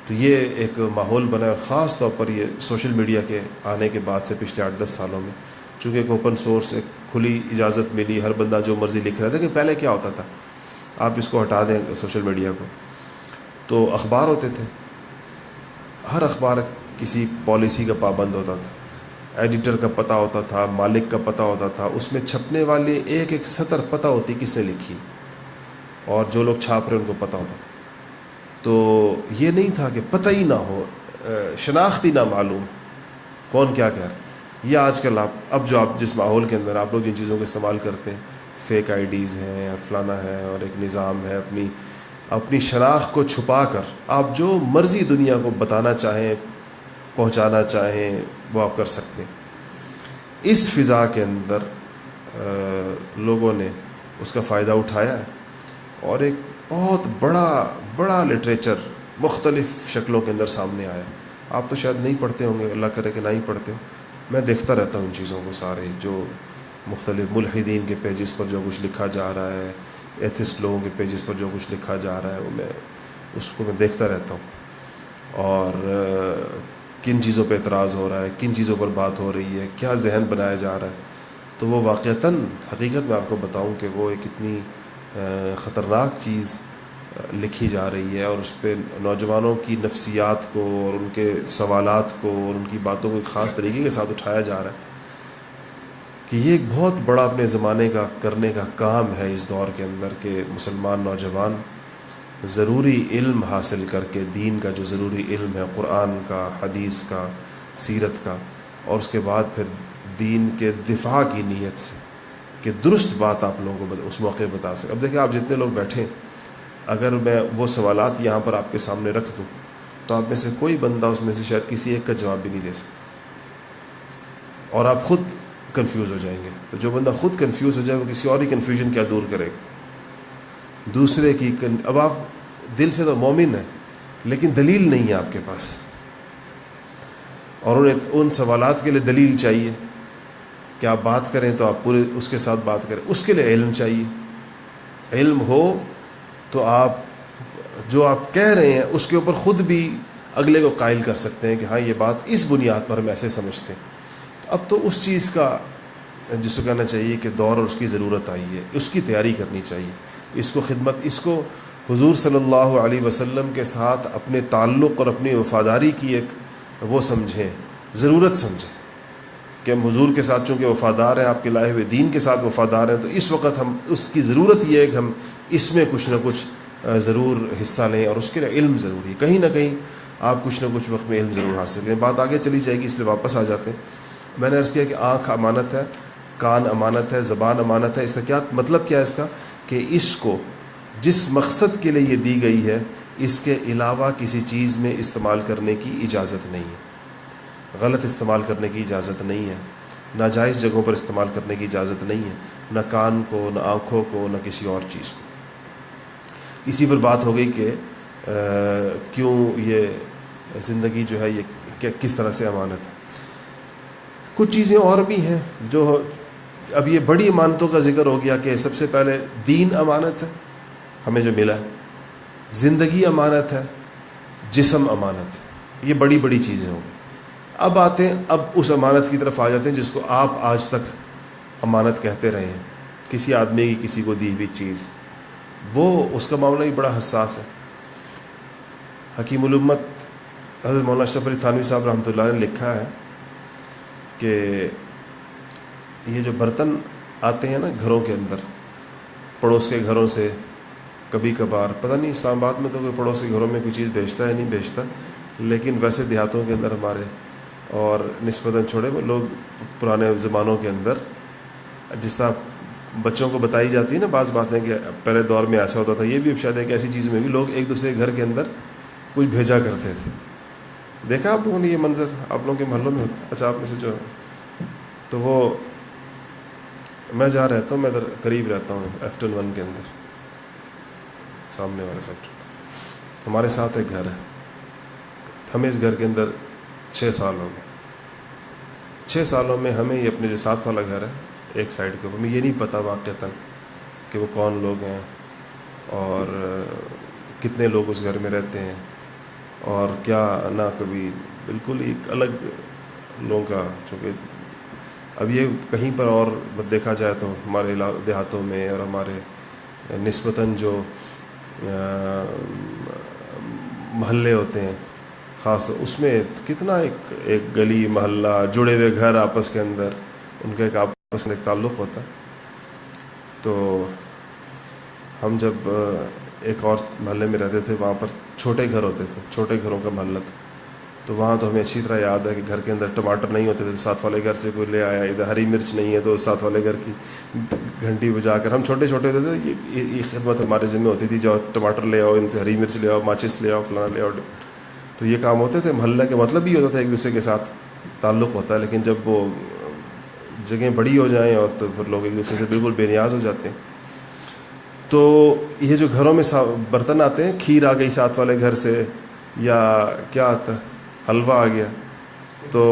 تو یہ ایک ماحول بنا ہے، اور خاص طور پر یہ سوشل میڈیا کے آنے کے بعد سے پچھلے 8-10 سالوں میں، چونکہ ایک اوپن سورس، ایک کھلی اجازت ملی، ہر بندہ جو مرضی لکھ رہا تھا۔ کہ پہلے کیا ہوتا تھا، آپ اس کو ہٹا دیں سوشل میڈیا کو، تو اخبار ہوتے تھے، ہر اخبار کسی پالیسی کا پابند ہوتا تھا، ایڈیٹر کا پتہ ہوتا تھا، مالک کا پتہ ہوتا تھا، اس میں چھپنے والے ایک ایک سطر پتہ ہوتی کس نے لکھی، اور جو لوگ چھاپ رہے ان کو پتہ ہوتا تھا۔ تو یہ نہیں تھا کہ پتہ ہی نہ ہو، شناخت ہی نہ معلوم کون کیا کہہ رہا ہے۔ یہ آج کل اب جو آپ جس ماحول کے اندر آپ لوگ ان چیزوں کو استعمال کرتے ہیں، فیک آئی ڈیز ہیں اور فلانا ہے، اور ایک نظام ہے، اپنی شناخت کو چھپا کر آپ جو مرضی دنیا کو بتانا چاہیں، پہنچانا چاہیں، وہ آپ کر سکتے ہیں۔ اس فضا کے اندر لوگوں نے اس کا فائدہ اٹھایا ہے، اور ایک بہت بڑا لٹریچر مختلف شکلوں کے اندر سامنے آیا۔ آپ تو شاید نہیں پڑھتے ہوں گے، اللہ کرے کہ نہ ہی پڑھتے ہوں، میں دیکھتا رہتا ہوں ان چیزوں کو، سارے جو مختلف ملحدین کے پیجز پر جو کچھ لکھا جا رہا ہے، ایتھسٹ لوگوں کے پیجز پر جو کچھ لکھا جا رہا ہے، وہ اس کو میں دیکھتا رہتا ہوں، اور کن چیزوں پہ اعتراض ہو رہا ہے، کن چیزوں پر بات ہو رہی ہے، کیا ذہن بنایا جا رہا ہے۔ تو وہ واقعتاً حقیقت میں آپ کو بتاؤں کہ وہ ایک اتنی خطرناک چیز لکھی جا رہی ہے، اور اس پہ نوجوانوں کی نفسیات کو اور ان کے سوالات کو اور ان کی باتوں کو ایک خاص طریقے کے ساتھ اٹھایا جا رہا ہے کہ یہ ایک بہت بڑا اپنے زمانے کا کرنے کا کام ہے اس دور کے اندر، کہ مسلمان نوجوان ضروری علم حاصل کر کے، دین کا جو ضروری علم ہے، قرآن کا، حدیث کا، سیرت کا، اور اس کے بعد پھر دین کے دفاع کی نیت سے کہ درست بات آپ لوگوں کو اس موقع بتا سکیں۔ اب دیکھیں، آپ جتنے لوگ بیٹھیں، اگر میں وہ سوالات یہاں پر آپ کے سامنے رکھ دوں تو آپ میں سے کوئی بندہ اس میں سے شاید کسی ایک کا جواب بھی نہیں دے سکتا، اور آپ خود کنفیوز ہو جائیں گے۔ تو جو بندہ خود کنفیوز ہو جائے وہ کسی اور ہی کنفیوژن کیا دور کرے گا، دوسرے کی اب آپ دل سے تو مومن ہیں لیکن دلیل نہیں ہے آپ کے پاس، اور انہیں ان سوالات کے لیے دلیل چاہیے کہ آپ بات کریں تو آپ پورے اس کے ساتھ بات کریں، اس کے لیے علم چاہیے۔ علم ہو تو آپ جو آپ کہہ رہے ہیں اس کے اوپر خود بھی اگلے کو قائل کر سکتے ہیں کہ ہاں یہ بات اس بنیاد پر ہم ایسے سمجھتے ہیں۔ اب تو اس چیز کا جس کو کہنا چاہیے کہ دور اور اس کی ضرورت آئی ہے، اس کی تیاری کرنی چاہیے، اس کو حضور صلی اللہ علیہ وسلم کے ساتھ اپنے تعلق اور اپنی وفاداری کی ایک وہ سمجھیں، ضرورت سمجھیں کہ ہم حضور کے ساتھ چونکہ وفادار ہیں، آپ کے لائے ہوئے دین کے ساتھ وفادار ہیں، تو اس وقت ہم اس کی ضرورت یہ ہے کہ ہم اس میں کچھ نہ کچھ ضرور حصہ لیں، اور اس کے لیے علم ضروری ہے۔ کہیں نہ کہیں آپ کچھ نہ کچھ وقت میں علم ضرور حاصل کریں۔ بات آگے چلی جائے گی، اس لیے واپس آ جاتے ہیں۔ میں نے عرض کیا کہ آنکھ امانت ہے، کان امانت ہے، زبان امانت ہے۔ اس کا کیا مطلب کیا ہے اس کا؟ کہ اس کو جس مقصد کے لیے یہ دی گئی ہے اس کے علاوہ کسی چیز میں استعمال کرنے کی اجازت نہیں ہے، غلط استعمال کرنے کی اجازت نہیں ہے، ناجائز جگہوں پر استعمال کرنے کی اجازت نہیں ہے، نہ کان کو، نہ آنکھوں کو، نہ کسی اور چیز کو۔ اسی پر بات ہو گئی کہ کیوں یہ زندگی جو ہے یہ کس طرح سے امانت ہے۔ کچھ چیزیں اور بھی ہیں جو اب یہ بڑی امانتوں کا ذکر ہو گیا کہ سب سے پہلے دین امانت ہے ہمیں جو ملا ہے، زندگی امانت ہے، جسم امانت ہے، یہ بڑی بڑی چیزیں ہوں گی۔ اب آتے ہیں، اب اس امانت کی طرف آ جاتے ہیں جس کو آپ آج تک امانت کہتے رہے ہیں، کسی آدمی کی کسی کو دی ہوئی چیز، وہ اس کا معاملہ ہی بڑا حساس ہے۔ حکیم الامت حضرت مولانا اشرف علی تھانوی صاحب رحمۃ اللہ نے لکھا ہے کہ یہ جو برتن آتے ہیں نا گھروں کے اندر، پڑوس کے گھروں سے کبھی کبھار، پتہ نہیں اسلام آباد میں تو کوئی پڑوس کے گھروں میں کوئی چیز بیچتا ہے نہیں بیچتا، لیکن ویسے دیہاتوں کے اندر ہمارے اور نسبتاً چھوڑے ہوئے لوگ پرانے زمانوں کے اندر جس طرح بچوں کو بتائی جاتی ہے نا بعض باتیں کہ پہلے دور میں ایسا ہوتا تھا، یہ بھی اب شاید ایک ایسی چیز میں بھی لوگ ایک دوسرے کے گھر کے اندر کچھ بھیجا کرتے تھے۔ دیکھا آپ لوگوں نے یہ منظر؟ آپ لوگوں کے محلوں میں ہوتا؟ اچھا، آپ میں سے جو تو وہ میں جہاں رہتا ہوں، میں ادھر قریب رہتا ہوں ایفٹن 1 کے اندر، سامنے والے سیکٹر، ہمارے ساتھ ایک گھر ہے، ہمیں اس گھر کے اندر 6 سال ہو گئے۔ 6 سالوں میں ہمیں یہ اپنے جو ساتھ والا گھر ہے ایک سائڈ کے اوپر، ہمیں یہ نہیں پتہ واقعتاً کہ وہ کون لوگ ہیں اور کتنے لوگ اس گھر میں رہتے ہیں اور کیا نہ، کبھی بالکل ایک الگ لوگوں کا، چونکہ اب یہ کہیں پر اور دیکھا جائے تو ہمارے دیہاتوں میں اور ہمارے نسبتاً جو محلے ہوتے ہیں خاص طور اس میں کتنا ایک گلی محلہ جڑے ہوئے گھر آپس کے اندر، ان کا ایک آپس میں ایک تعلق ہوتا ہے۔ تو ہم جب ایک اور محلے میں رہتے تھے، وہاں پر چھوٹے گھر ہوتے تھے، چھوٹے گھروں کا محلہ تھا، تو وہاں تو ہمیں اچھی طرح یاد ہے کہ گھر کے اندر ٹماٹر نہیں ہوتے تھے، ساتھ والے گھر سے کوئی لے آیا، ادھر ہری مرچ نہیں ہے تو ساتھ والے گھر کی گھنٹی بجا کر، ہم چھوٹے چھوٹے ہوتے تھے، یہ خدمت ہمارے ذمہ ہوتی تھی، جو ٹماٹر لے آؤ، ان سے ہری مرچ لے آؤ، ماچس لے آؤ، فلانا لے آؤ، تو یہ کام ہوتے تھے۔ محلہ کے مطلب بھی ہوتا تھا ایک دوسرے کے ساتھ تعلق ہوتا ہے، لیکن جب وہ جگہیں بڑی ہو جائیں اور تو پھر لوگ ایک دوسرے سے بالکل بے نیاز ہو جاتے ہیں۔ تو یہ جو گھروں میں برتن آتے ہیں، کھیر آ گئی ساتھ والے گھر سے، یا کیا آتا ہے، حلوہ آ گیا، تو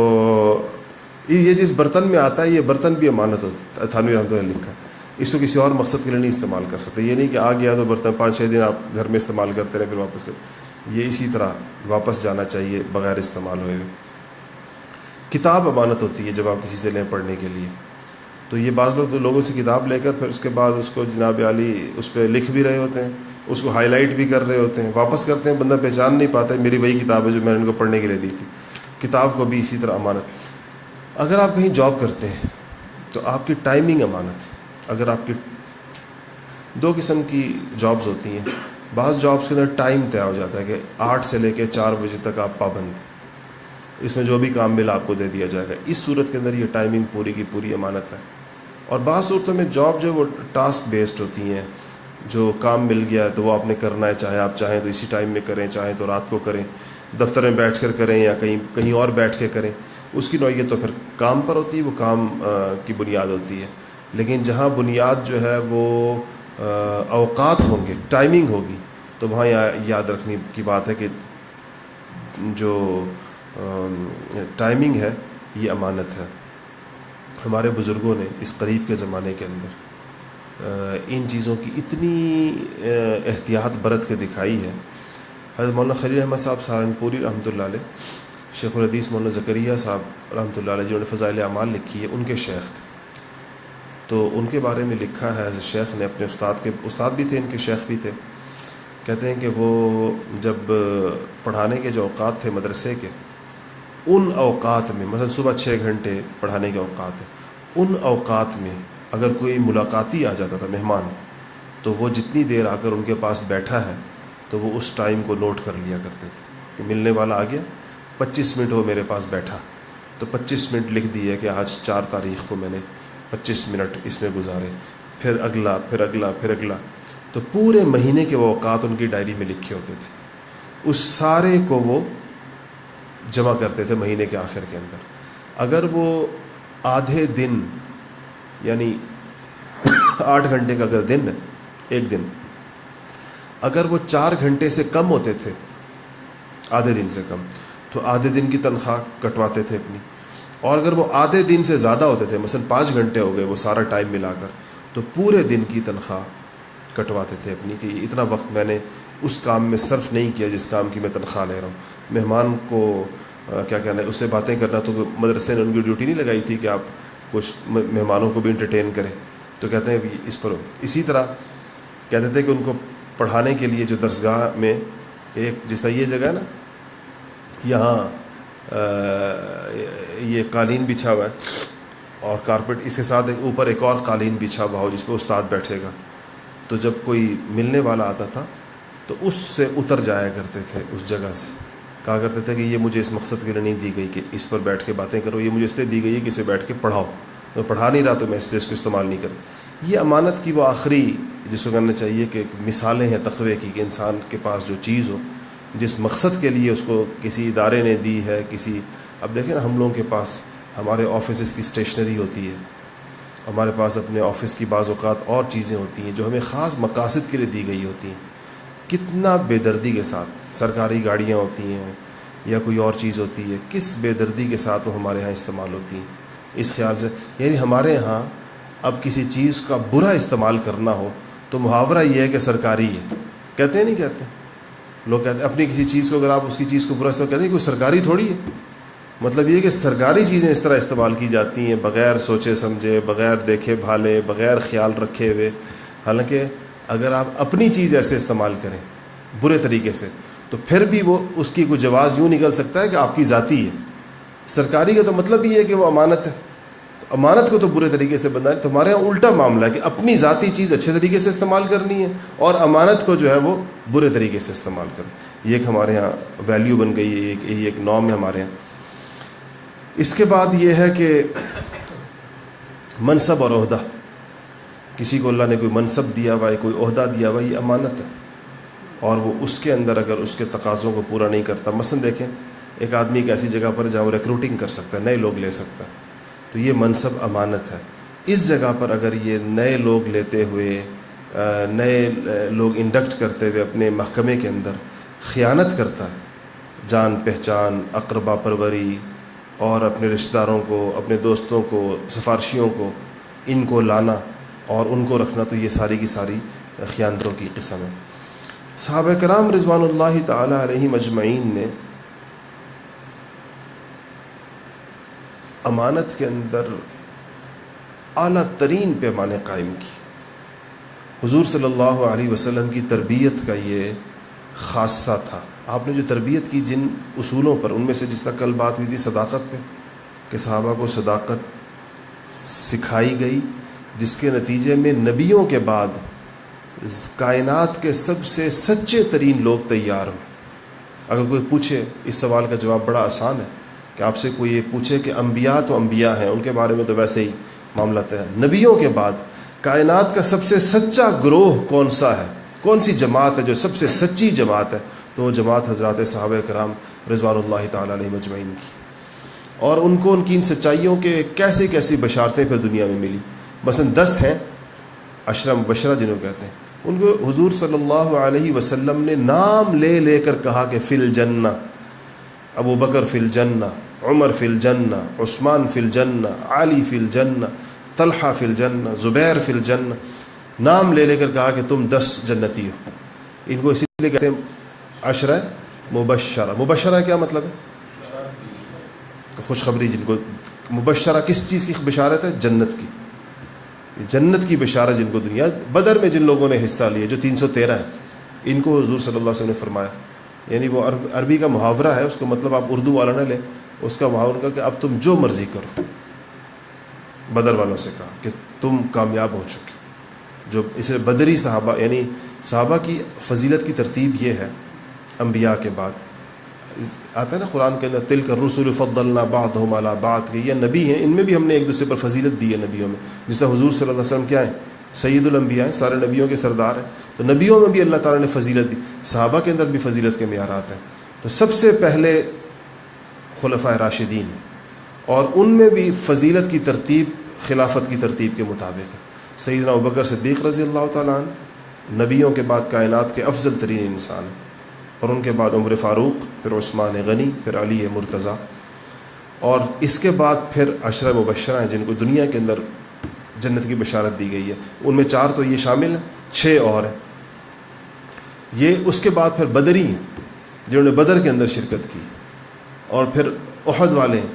یہ جس برتن میں آتا ہے یہ برتن بھی امانت ہوتا ہے۔ تھانوی رحمۃ اللہ نے لکھا، اس کو کسی اور مقصد کے لیے نہیں استعمال کر سکتے۔ یہ نہیں کہ آ گیا تو برتن 5-6 دن آپ گھر میں استعمال کرتے رہے پھر واپس کر، یہ اسی طرح واپس جانا چاہیے بغیر استعمال ہوئے۔ کتاب امانت ہوتی ہے جب آپ کسی سے لیں پڑھنے کے لیے، تو یہ بعض لوگ لوگوں سے کتاب لے کر پھر اس کے بعد اس کو جناب عالی اس پہ لکھ بھی رہے ہوتے ہیں، اس کو ہائی لائٹ بھی کر رہے ہوتے ہیں، واپس کرتے ہیں، بندہ پہچان نہیں پاتا ہے میری وہی کتاب ہے جو میں نے ان کو پڑھنے کے لیے دی تھی۔ کتاب کو بھی اسی طرح امانت۔ اگر آپ کہیں جاب کرتے ہیں تو آپ کی ٹائمنگ امانت ہے۔ اگر آپ کی 2 قسم کی جابز ہوتی ہیں، بعض جابز کے اندر ٹائم طے ہو جاتا ہے کہ 8 سے لے کے 4 بجے تک آپ پابند ہیں، اس میں جو بھی کام ملا آپ کو دے دیا جائے گا۔ اس صورت کے اندر یہ ٹائمنگ پوری کی پوری امانت ہے۔ اور بعض صورتوں میں جاب جو وہ ٹاسک بیسڈ ہوتی ہیں، جو کام مل گیا ہے تو وہ آپ نے کرنا ہے، چاہے آپ چاہیں تو اسی ٹائم میں کریں، چاہیں تو رات کو کریں، دفتر میں بیٹھ کر کریں یا کہیں اور بیٹھ کے کریں، اس کی نوعیت تو پھر کام پر ہوتی ہے، وہ کام کی بنیاد ہوتی ہے۔ لیکن جہاں بنیاد جو ہے وہ اوقات ہوں گے، ٹائمنگ ہوگی، تو وہاں یاد رکھنے کی بات ہے کہ جو ٹائمنگ ہے یہ امانت ہے۔ ہمارے بزرگوں نے اس قریب کے زمانے کے اندر ان چیزوں کی اتنی احتیاط برت کے دکھائی ہے۔ حضرت مولانا خلیل احمد صاحب سہارنپوری رحمۃ اللہ علیہ، شیخ الحدیث مولانا زکریا صاحب رحمۃ اللہ علیہ جنہوں نے فضائل اعمال لکھی ہے، ان کے شیخ تھے، تو ان کے بارے میں لکھا ہے شیخ نے اپنے استاد بھی تھے، ان کے شیخ بھی تھے، کہتے ہیں کہ وہ جب پڑھانے کے جو اوقات تھے مدرسے کے، ان اوقات میں مثلا صبح 6 گھنٹے پڑھانے کے اوقات ہیں، ان اوقات میں اگر کوئی ملاقاتی آ جاتا تھا مہمان، تو وہ جتنی دیر آ کر ان کے پاس بیٹھا ہے تو وہ اس ٹائم کو نوٹ کر لیا کرتے تھے کہ ملنے والا آ گیا، 25 منٹ وہ میرے پاس بیٹھا، تو 25 منٹ لکھ دیے کہ آج 4 تاریخ کو میں نے 25 منٹ اس میں گزارے، پھر اگلا، پھر اگلا، پھر اگلا، تو پورے مہینے کے وہ اوقات ان کی ڈائری میں لکھے ہوتے تھے۔ اس سارے کو وہ جمع کرتے تھے مہینے کے آخر کے اندر. اگر وہ آدھے دن یعنی 8 گھنٹے کا اگر دن ہے ایک دن، اگر وہ 4 گھنٹے سے کم ہوتے تھے، آدھے دن سے کم، تو آدھے دن کی تنخواہ کٹواتے تھے اپنی. اور اگر وہ آدھے دن سے زیادہ ہوتے تھے، مثلا 5 گھنٹے ہو گئے وہ سارا ٹائم ملا کر، تو پورے دن کی تنخواہ کٹواتے تھے اپنی کہ اتنا وقت میں نے اس کام میں صرف نہیں کیا جس کام کی میں تنخواہ لے رہا ہوں. مہمان کو کیا کہنا ہے، اس سے باتیں کرنا، تو مدرسے نے ان کی ڈیوٹی نہیں لگائی تھی کہ آپ کچھ مہمانوں کو بھی انٹرٹین کریں، تو کہتے ہیں اس پر. اسی طرح کہتے تھے کہ ان کو پڑھانے کے لیے جو درسگاہ میں ایک جس طرح یہ جگہ ہے نا، یہاں یہ قالین بچھا ہوا ہے اور کارپیٹ، اس کے ساتھ اوپر ایک اور قالین بچھا ہوا ہو جس پہ استاد بیٹھے گا، تو جب کوئی ملنے والا آتا تھا تو اس سے اتر جایا کرتے تھے، اس جگہ سے کہا کرتے تھے کہ یہ مجھے اس مقصد کے لیے نہیں دی گئی کہ اس پر بیٹھ کے باتیں کرو، یہ مجھے اس لیے دی گئی ہے کہ اسے بیٹھ کے پڑھاؤ، میں پڑھا نہیں رہا تو میں اس لیے اس کو استعمال نہیں کروں. یہ امانت کی وہ آخری جس کو کرنا چاہیے کہ مثالیں ہیں تقوی کی، کہ انسان کے پاس جو چیز ہو جس مقصد کے لیے اس کو کسی ادارے نے دی ہے، کسی، اب دیکھیں نا ہم لوگوں کے پاس ہمارے آفیسز کی اسٹیشنری ہوتی ہے، ہمارے پاس اپنے آفس کی بعض اوقات اور چیزیں ہوتی ہیں جو ہمیں خاص مقاصد کے لیے دی گئی ہوتی ہیں. کتنا بے دردی کے ساتھ سرکاری گاڑیاں ہوتی ہیں یا کوئی اور چیز ہوتی ہے، کس بے دردی کے ساتھ وہ ہمارے ہاں استعمال ہوتی ہیں. اس خیال سے یعنی ہمارے ہاں اب کسی چیز کا برا استعمال کرنا ہو تو محاورہ یہ ہے کہ سرکاری ہے، کہتے ہیں نہیں کہتے لوگ، کہتے ہیں اپنی کسی چیز کو اگر آپ اس کی چیز کو برا استعمال کہتے ہیں کوئی سرکاری تھوڑی ہے. مطلب یہ کہ سرکاری چیزیں اس طرح استعمال کی جاتی ہیں بغیر سوچے سمجھے، بغیر دیکھے بھالے، بغیر خیال رکھے ہوئے. حالانکہ اگر آپ اپنی چیز ایسے استعمال کریں برے طریقے سے تو پھر بھی وہ اس کی کوئی جواز یوں نکل سکتا ہے کہ آپ کی ذاتی ہے. سرکاری کا تو مطلب یہ ہے کہ وہ امانت ہے، تو امانت کو تو برے طریقے سے بندہ. تو ہمارے یہاں الٹا معاملہ ہے کہ اپنی ذاتی چیز اچھے طریقے سے استعمال کرنی ہے اور امانت کو جو ہے وہ برے طریقے سے استعمال کرنا. یہ ایک ہمارے یہاں ویلیو بن گئی ہے، یہ ایک نارم ہے ہمارے یہاں. اس کے بعد یہ ہے کہ منصب اور عہدہ، کسی کو اللہ نے کوئی منصب دیا ہوا ہے، کوئی عہدہ دیا ہوا ہے، یہ امانت ہے، اور وہ اس کے اندر اگر اس کے تقاضوں کو پورا نہیں کرتا، مثلا دیکھیں ایک آدمی ایک ایسی جگہ پر جہاں وہ ریکروٹنگ کر سکتا ہے، نئے لوگ لے سکتا ہے، تو یہ منصب امانت ہے. اس جگہ پر اگر یہ نئے لوگ لیتے ہوئے، نئے لوگ انڈکٹ کرتے ہوئے اپنے محکمے کے اندر خیانت کرتا ہے، جان پہچان، اقربا پروری اور اپنے رشتہ داروں کو، اپنے دوستوں کو، سفارشیوں کو، ان کو لانا اور ان کو رکھنا، تو یہ ساری کی ساری خیانتوں کی قسم ہے. صحابہ کرام رضوان اللہ تعالی علیہم اجمعین نے امانت کے اندر اعلیٰ ترین پیمانے قائم کی. حضور صلی اللہ علیہ وسلم کی تربیت کا یہ خاصہ تھا. آپ نے جو تربیت کی جن اصولوں پر، ان میں سے جس طرح کل بات ہوئی تھی صداقت پہ، کہ صحابہ کو صداقت سکھائی گئی، جس کے نتیجے میں نبیوں کے بعد کائنات کے سب سے سچے ترین لوگ تیار ہوئے. اگر کوئی پوچھے، اس سوال کا جواب بڑا آسان ہے کہ آپ سے کوئی یہ پوچھے کہ انبیاء تو انبیاء ہیں، ان کے بارے میں تو ویسے ہی معاملہ ہے، نبیوں کے بعد کائنات کا سب سے سچا گروہ کون سا ہے، کون سی جماعت ہے جو سب سے سچی جماعت ہے، تو وہ جماعت حضرات صحابہ کرام رضوان اللہ تعالی علیہ مجمعین کی. اور ان کو ان کی ان سچائیوں کے کیسی کیسی بشارتیں پھر دنیا میں ملی. مثلا 10 ہیں عشرہ مبشرہ جنہوں کہتے ہیں، ان کو حضور صلی اللہ علیہ وسلم نے نام لے لے کر کہا کہ فی الجنہ، ابو بکر فی الجنہ، عمر فی الجنہ، عثمان فی الجنہ، علی فی الجنہ، طلحہ فی الجنہ، زبیر فی الجنہ. نام لے لے کر کہا کہ تم 10 جنتی ہو. ان کو اسی لیے کہتے ہیں عشرہ مبشرہ. مبشرہ کیا مطلب ہے؟ خوشخبری. جن کو مبشرہ کس چیز کی بشارت ہے؟ جنت کی. جنت کی بشارت جن کو دنیا. بدر میں جن لوگوں نے حصہ لیا جو 313 ہیں، ان کو حضور صلی اللہ علیہ وسلم نے فرمایا، یعنی وہ عربی کا محاورہ ہے، اس کو مطلب آپ اردو والا نہ لیں، اس کا محاورہ کا کہ اب تم جو مرضی کرو. بدر والوں سے کہا کہ تم کامیاب ہو چکے. جو اس بدری صحابہ، یعنی صحابہ کی فضیلت کی ترتیب یہ ہے، انبیاء کے بعد آتا ہے نا قرآن کے اندر، تلک الرسل فضلنا بعضهم علی بعض، کہ یہ نبی ہیں، ان میں بھی ہم نے ایک دوسرے پر فضیلت دی ہے نبیوں میں. جس طرح حضور صلی اللہ علیہ وسلم کیا ہیں؟ سید الانبیاء ہیں، سارے نبیوں کے سردار ہیں، تو نبیوں میں بھی اللہ تعالیٰ نے فضیلت دی، صحابہ کے اندر بھی فضیلت کے معیارات ہیں. تو سب سے پہلے خلفائے راشدین ہیں، اور ان میں بھی فضیلت کی ترتیب خلافت کی ترتیب کے مطابق ہے. سیدنا ابوبکر صدیق رضی اللہ تعالیٰ عنہ نبیوں کے بعد کائنات کے افضل ترین انسان ہیں، اور ان کے بعد عمر فاروق، پھر عثمان غنی، پھر علی مرتضیٰ، اور اس کے بعد پھر عشرہ مبشرہ ہیں جن کو دنیا کے اندر جنت کی بشارت دی گئی ہے. ان میں 4 تو یہ شامل ہیں، 6 اور ہیں. یہ اس کے بعد پھر بدری ہیں جنہوں نے بدر کے اندر شرکت کی، اور پھر احد والے ہیں،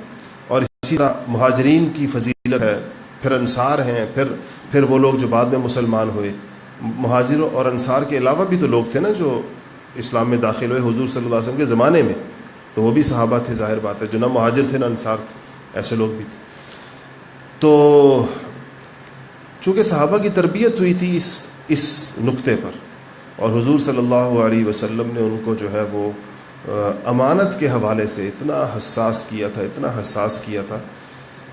اور اسی طرح مہاجرین کی فضیلت ہے، پھر انصار ہیں، پھر وہ لوگ جو بعد میں مسلمان ہوئے. مہاجروں اور انصار کے علاوہ بھی تو لوگ تھے نا جو اسلام میں داخل ہوئے حضور صلی اللہ علیہ وسلم کے زمانے میں، تو وہ بھی صحابہ تھے. ظاہر بات ہے جو نہ مہاجر تھے نہ انصار تھے، ایسے لوگ بھی تھے. تو چونکہ صحابہ کی تربیت ہوئی تھی اس نقطے پر، اور حضور صلی اللہ علیہ وسلم نے ان کو جو ہے وہ امانت کے حوالے سے اتنا حساس کیا تھا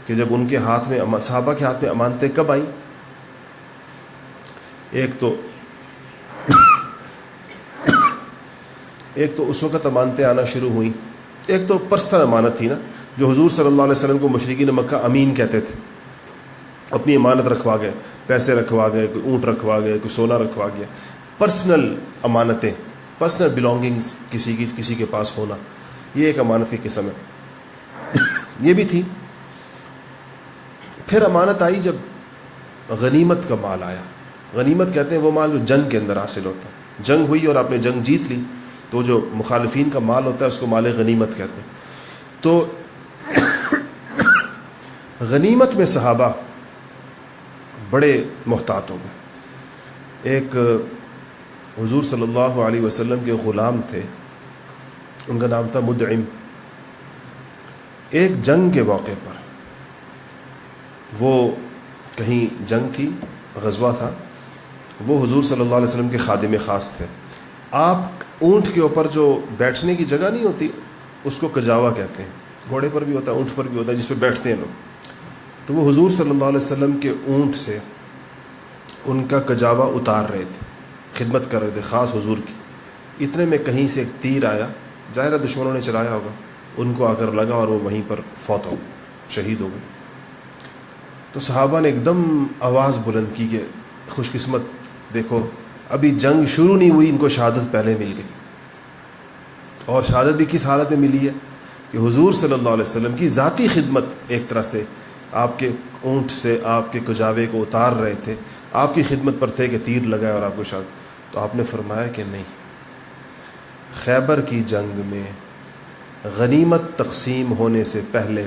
کہ جب ان کے ہاتھ میں صحابہ کے ہاتھ میں امانتیں کب آئیں؟ ایک تو اس وقت امانتیں آنا شروع ہوئیں. ایک تو پرسنل امانت تھی نا، جو حضور صلی اللہ علیہ وسلم کو مشرکین مکہ امین کہتے تھے. اپنی امانت رکھوا گئے، پیسے رکھوا گئے، کوئی اونٹ رکھوا گئے، کوئی سونا رکھوا گیا. پرسنل امانتیں، پرسنل بلانگنگز کسی کے پاس ہونا، یہ ایک امانت کی قسم ہے. یہ بھی تھی. پھر امانت آئی جب غنیمت کا مال آیا. غنیمت کہتے ہیں وہ مال جو جنگ کے اندر حاصل ہوتا ہے. جنگ ہوئی اور آپ نے جنگ جیت لی تو جو مخالفین کا مال ہوتا ہے اس کو مال غنیمت کہتے ہیں. تو غنیمت میں صحابہ بڑے محتاط ہو گئے. ایک حضور صلی اللہ علیہ وسلم کے غلام تھے، ان کا نام تھا مدعم. ایک جنگ کے موقع پر وہ کہیں جنگ تھی، غزوہ تھا، وہ حضور صلی اللہ علیہ وسلم کے خادم خاص تھے. آپ اونٹ کے اوپر جو بیٹھنے کی جگہ نہیں ہوتی اس کو کجاوا کہتے ہیں. گھوڑے پر بھی ہوتا ہے، اونٹ پر بھی ہوتا ہے، جس پہ بیٹھتے ہیں لوگ. تو وہ حضور صلی اللہ علیہ وسلم کے اونٹ سے ان کا کجاوا اتار رہے تھے، خدمت کر رہے تھے خاص حضور کی. اتنے میں کہیں سے ایک تیر آیا، ظاہر ہے دشمنوں نے چلایا ہوگا، ان کو آ کر لگا اور وہ وہیں پر فوت ہو گئے، شہید ہو گئے. تو صحابہ نے ایک دم آواز بلند کی کہ خوش قسمت، دیکھو ابھی جنگ شروع نہیں ہوئی، ان کو شہادت پہلے مل گئی. اور شہادت بھی کس حالت میں ملی ہے کہ حضور صلی اللہ علیہ وسلم کی ذاتی خدمت، ایک طرح سے آپ کے اونٹ سے آپ کے کجاوے کو اتار رہے تھے، آپ کی خدمت پر تھے کہ تیر لگائے اور آپ کو شہادت. تو آپ نے فرمایا کہ نہیں، خیبر کی جنگ میں غنیمت تقسیم ہونے سے پہلے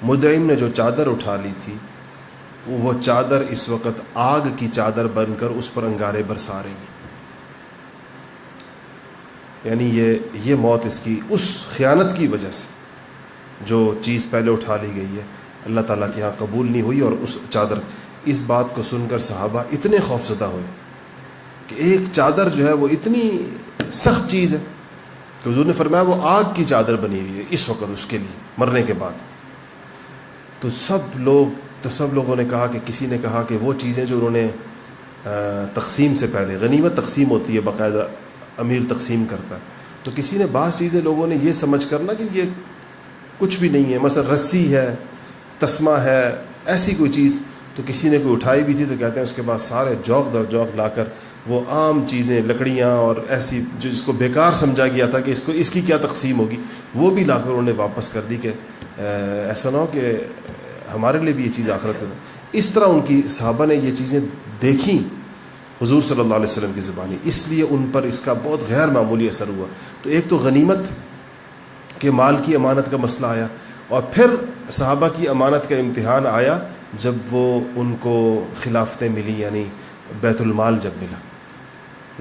مدعم نے جو چادر اٹھا لی تھی وہ چادر اس وقت آگ کی چادر بن کر اس پر انگارے برسا رہی ہے. یعنی یہ موت اس کی اس خیانت کی وجہ سے، جو چیز پہلے اٹھا لی گئی ہے اللہ تعالیٰ کے ہاں قبول نہیں ہوئی. اور اس چادر، اس بات کو سن کر صحابہ اتنے خوفزدہ ہوئے کہ ایک چادر جو ہے وہ اتنی سخت چیز ہے کہ حضور نے فرمایا وہ آگ کی چادر بنی ہوئی ہے اس وقت اس کے لیے مرنے کے بعد. تو سب لوگوں نے کہا کہ کسی نے کہا کہ وہ چیزیں جو انہوں نے تقسیم سے پہلے، غنیمت تقسیم ہوتی ہے باقاعدہ، امیر تقسیم کرتا ہے، تو کسی نے بعض چیزیں لوگوں نے یہ سمجھ کر نا کہ یہ کچھ بھی نہیں ہے، مثلا رسی ہے، تسمہ ہے، ایسی کوئی چیز، تو کسی نے کوئی اٹھائی بھی تھی تو کہتے ہیں اس کے بعد سارے جوق در جوق لا کر وہ عام چیزیں، لکڑیاں اور ایسی جو جس کو بیکار سمجھا گیا تھا کہ اس کی کیا تقسیم ہوگی، وہ بھی لا کر انہوں نے واپس کر دی کہ ایسا نہ ہو کہ ہمارے لیے بھی یہ چیز آخرت میں. اس طرح ان کی صحابہ نے یہ چیزیں دیکھیں حضور صلی اللہ علیہ وسلم کی زبانی، اس لیے ان پر اس کا بہت غیر معمولی اثر ہوا. تو ایک تو غنیمت کے مال کی امانت کا مسئلہ آیا، اور پھر صحابہ کی امانت کا امتحان آیا جب وہ ان کو خلافتیں ملی، یعنی بیت المال جب ملا.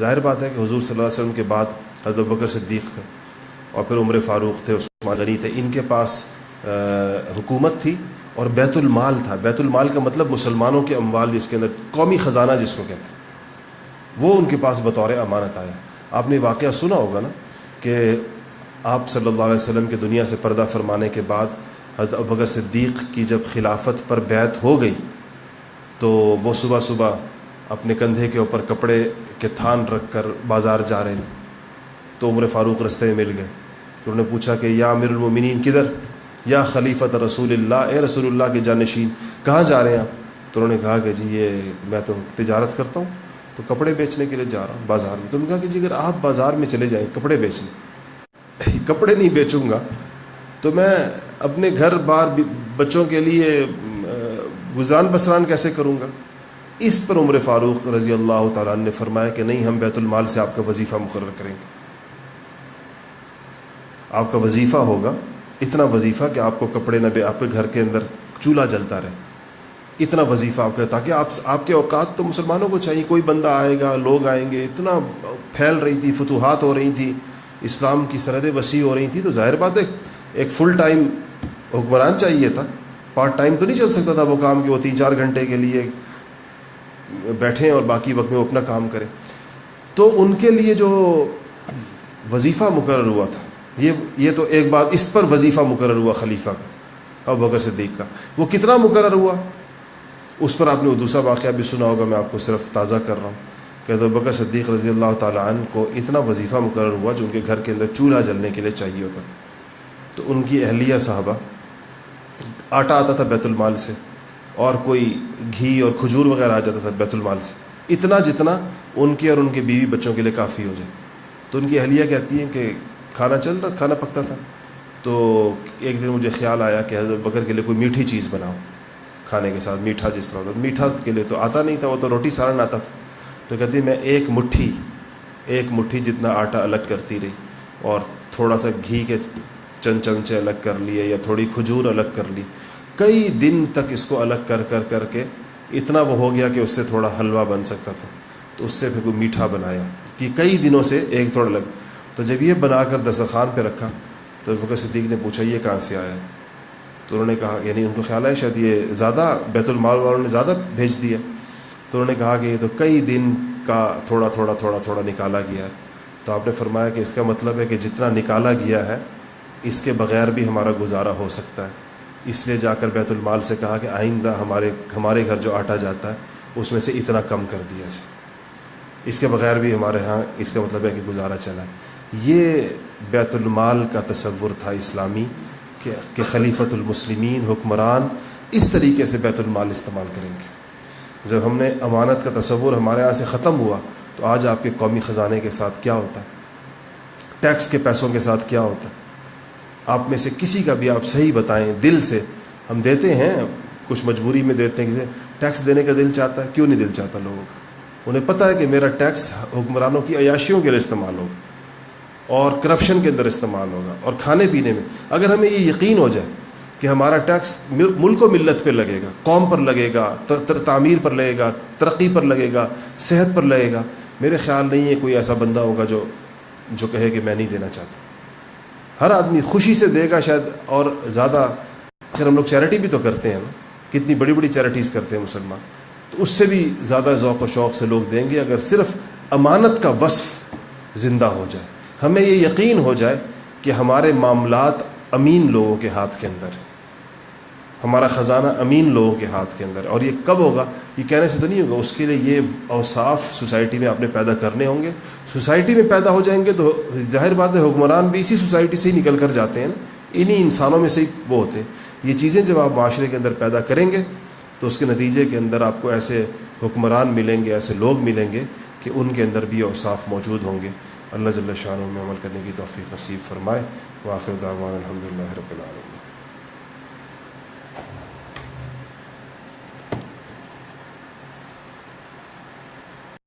ظاہر بات ہے کہ حضور صلی اللہ علیہ وسلم کے بعد حضرت ابوبکر صدیق تھے، اور پھر عمر فاروق تھے، عثمان غنی تھے، ان کے پاس حکومت تھی اور بیت المال تھا. بیت المال کا مطلب مسلمانوں کے اموال، جس کے اندر قومی خزانہ جس کو کہتے ہیں، وہ ان کے پاس بطور امانت آیا. آپ نے واقعہ سنا ہوگا نا کہ آپ صلی اللہ علیہ وسلم کے دنیا سے پردہ فرمانے کے بعد حضرت ابوبکر صدیق کی جب خلافت پر بیعت ہو گئی تو وہ صبح صبح اپنے کندھے کے اوپر کپڑے کے تھان رکھ کر بازار جا رہے تھے، تو عمر فاروق رستے میں مل گئے، تو انہوں نے پوچھا کہ یا امیر المومنین کدھر، یا خلیفۃ رسول اللہ، اے رسول اللہ کے جانشین کہاں جا رہے ہیں آپ؟ تو انہوں نے کہا کہ جی یہ میں تو تجارت کرتا ہوں، تو کپڑے بیچنے کے لیے جا رہا ہوں بازار میں۔ تو انہوں نے کہا کہ جی اگر آپ بازار میں چلے جائیں کپڑے بیچنے، کپڑے نہیں بیچوں گا تو میں اپنے گھر بار بچوں کے لیے گزران بسران کیسے کروں گا؟ اس پر عمر فاروق رضی اللہ تعالیٰ عنہ نے فرمایا کہ نہیں، ہم بیت المال سے آپ کا وظیفہ مقرر کریں گے، آپ کا وظیفہ ہوگا اتنا وظیفہ کہ آپ کو کپڑے نہ آپ کے گھر کے اندر چولہا جلتا رہے، اتنا وظیفہ آپ کا، تاکہ آپ کے اوقات تو مسلمانوں کو چاہیے، کوئی بندہ آئے گا، لوگ آئیں گے، اتنا پھیل رہی تھی، فتوحات ہو رہی تھی، اسلام کی سرحدیں وسیع ہو رہی تھی، تو ظاہر بات ہے ایک فل ٹائم حکمران چاہیے تھا، پارٹ ٹائم تو نہیں چل سکتا تھا وہ کام کہ وہ 3-4 گھنٹے کے لیے بیٹھیں اور باقی وقت میں وہ اپنا کام کریں۔ تو ان کے لیے جو وظیفہ مقرر ہوا تھا، یہ تو ایک بات، اس پر وظیفہ مقرر ہوا خلیفہ کا، ابوبکر صدیق کا، وہ کتنا مقرر ہوا اس پر آپ نے وہ دوسرا واقعہ بھی سنا ہوگا، میں آپ کو صرف تازہ کر رہا ہوں کہ ابوبکر صدیق رضی اللہ تعالیٰ عنہ کو اتنا وظیفہ مقرر ہوا جو ان کے گھر کے اندر چولہا جلنے کے لیے چاہیے ہوتا تھا، تو ان کی اہلیہ صاحبہ آٹا آتا تھا بیت المال سے، اور کوئی گھی اور کھجور وغیرہ آ جاتا تھا بیت المال سے، اتنا جتنا ان کے اور ان کے بیوی بچوں کے لیے کافی ہو جائے۔ تو ان کی اہلیہ کہتی ہیں کہ کھانا چل رہا، کھانا پکتا تھا، تو ایک دن مجھے خیال آیا کہ حضرت بکر کے لیے کوئی میٹھی چیز بناؤ کھانے کے ساتھ، میٹھا جس طرح ہوتا، میٹھا کے لیے تو آتا نہیں تھا، وہ تو روٹی سالن آتا تھا، تو کہتی میں ایک مٹھی جتنا آٹا الگ کرتی رہی، اور تھوڑا سا گھی کے چند چمچے الگ کر لیے، یا تھوڑی کھجور الگ کر لی، کئی دن تک اس کو الگ کر کے اتنا وہ ہو گیا کہ اس سے تھوڑا حلوہ بن سکتا تھا، تو اس سے پھر کوئی میٹھا بنایا کہ کئی دنوں سے ایک تھوڑا الگ، تو جب یہ بنا کر دسترخوان پہ رکھا تو ابوبکر صدیق نے پوچھا یہ کہاں سے آیا ہے؟ تو انہوں نے کہا، یعنی ان کو خیال ہے شاید یہ زیادہ بیت المال والوں نے زیادہ بھیج دیا، تو انہوں نے کہا کہ یہ تو کئی دن کا تھوڑا نکالا گیا ہے۔ تو آپ نے فرمایا کہ اس کا مطلب ہے کہ جتنا نکالا گیا ہے اس کے بغیر بھی ہمارا گزارا ہو سکتا ہے، اس لیے جا کر بیت المال سے کہا کہ آئندہ ہمارے گھر جو آٹا جاتا ہے اس میں سے اتنا کم کر دیا جائے، اس کے بغیر بھی ہمارے ہاں، اس کا مطلب ہے کہ گزارا چلا ہے۔ یہ بیت المال کا تصور تھا اسلامی کہ خلیفۃ المسلمین، حکمران اس طریقے سے بیت المال استعمال کریں گے۔ جب ہم نے امانت کا تصور ہمارے یہاں سے ختم ہوا تو آج آپ کے قومی خزانے کے ساتھ کیا ہوتا ہے، ٹیکس کے پیسوں کے ساتھ کیا ہوتا ہے؟ آپ میں سے کسی کا بھی آپ صحیح بتائیں، دل سے ہم دیتے ہیں، کچھ مجبوری میں دیتے ہیں، کسی ٹیکس دینے کا دل چاہتا ہے، کیوں نہیں دل چاہتا لوگوں کا؟ انہیں پتہ ہے کہ میرا ٹیکس حکمرانوں کی عیاشیوں کے لیے استعمال ہوگا، اور کرپشن کے اندر استعمال ہوگا، اور کھانے پینے میں۔ اگر ہمیں یہ یقین ہو جائے کہ ہمارا ٹیکس ملک و ملت پہ لگے گا، قوم پر لگے گا، تعمیر پر لگے گا، ترقی پر لگے گا، صحت پر لگے گا، میرے خیال نہیں ہے کوئی ایسا بندہ ہوگا جو کہے کہ میں نہیں دینا چاہتا۔ ہر آدمی خوشی سے دے گا شاید، اور زیادہ، پھر ہم لوگ چیریٹی بھی تو کرتے ہیں نا، کتنی بڑی بڑی چیریٹیز کرتے ہیں مسلمان، تو اس سے بھی زیادہ ذوق و شوق سے لوگ دیں گے اگر صرف امانت کا وصف زندہ ہو جائے، ہمیں یہ یقین ہو جائے کہ ہمارے معاملات امین لوگوں کے ہاتھ کے اندر ہے، ہمارا خزانہ امین لوگوں کے ہاتھ کے اندر ہے۔ اور یہ کب ہوگا؟ یہ کہنے سے تو نہیں ہوگا، اس کے لیے یہ اوصاف سوسائٹی میں آپ نے پیدا کرنے ہوں گے۔ سوسائٹی میں پیدا ہو جائیں گے تو ظاہر بات ہے حکمران بھی اسی سوسائٹی سے ہی نکل کر جاتے ہیں نا، انہی انسانوں میں سے ہی وہ ہوتے ہیں۔ یہ چیزیں جب آپ معاشرے کے اندر پیدا کریں گے تو اس کے نتیجے کے اندر آپ کو ایسے حکمران ملیں گے، ایسے لوگ ملیں گے کہ ان کے اندر بھی اوصاف موجود ہوں گے۔ اللہ جل شانہ میں عمل کرنے کی توفیق نصیب فرمائے۔ وآخر دعوانا الحمدللہ رب العالمین۔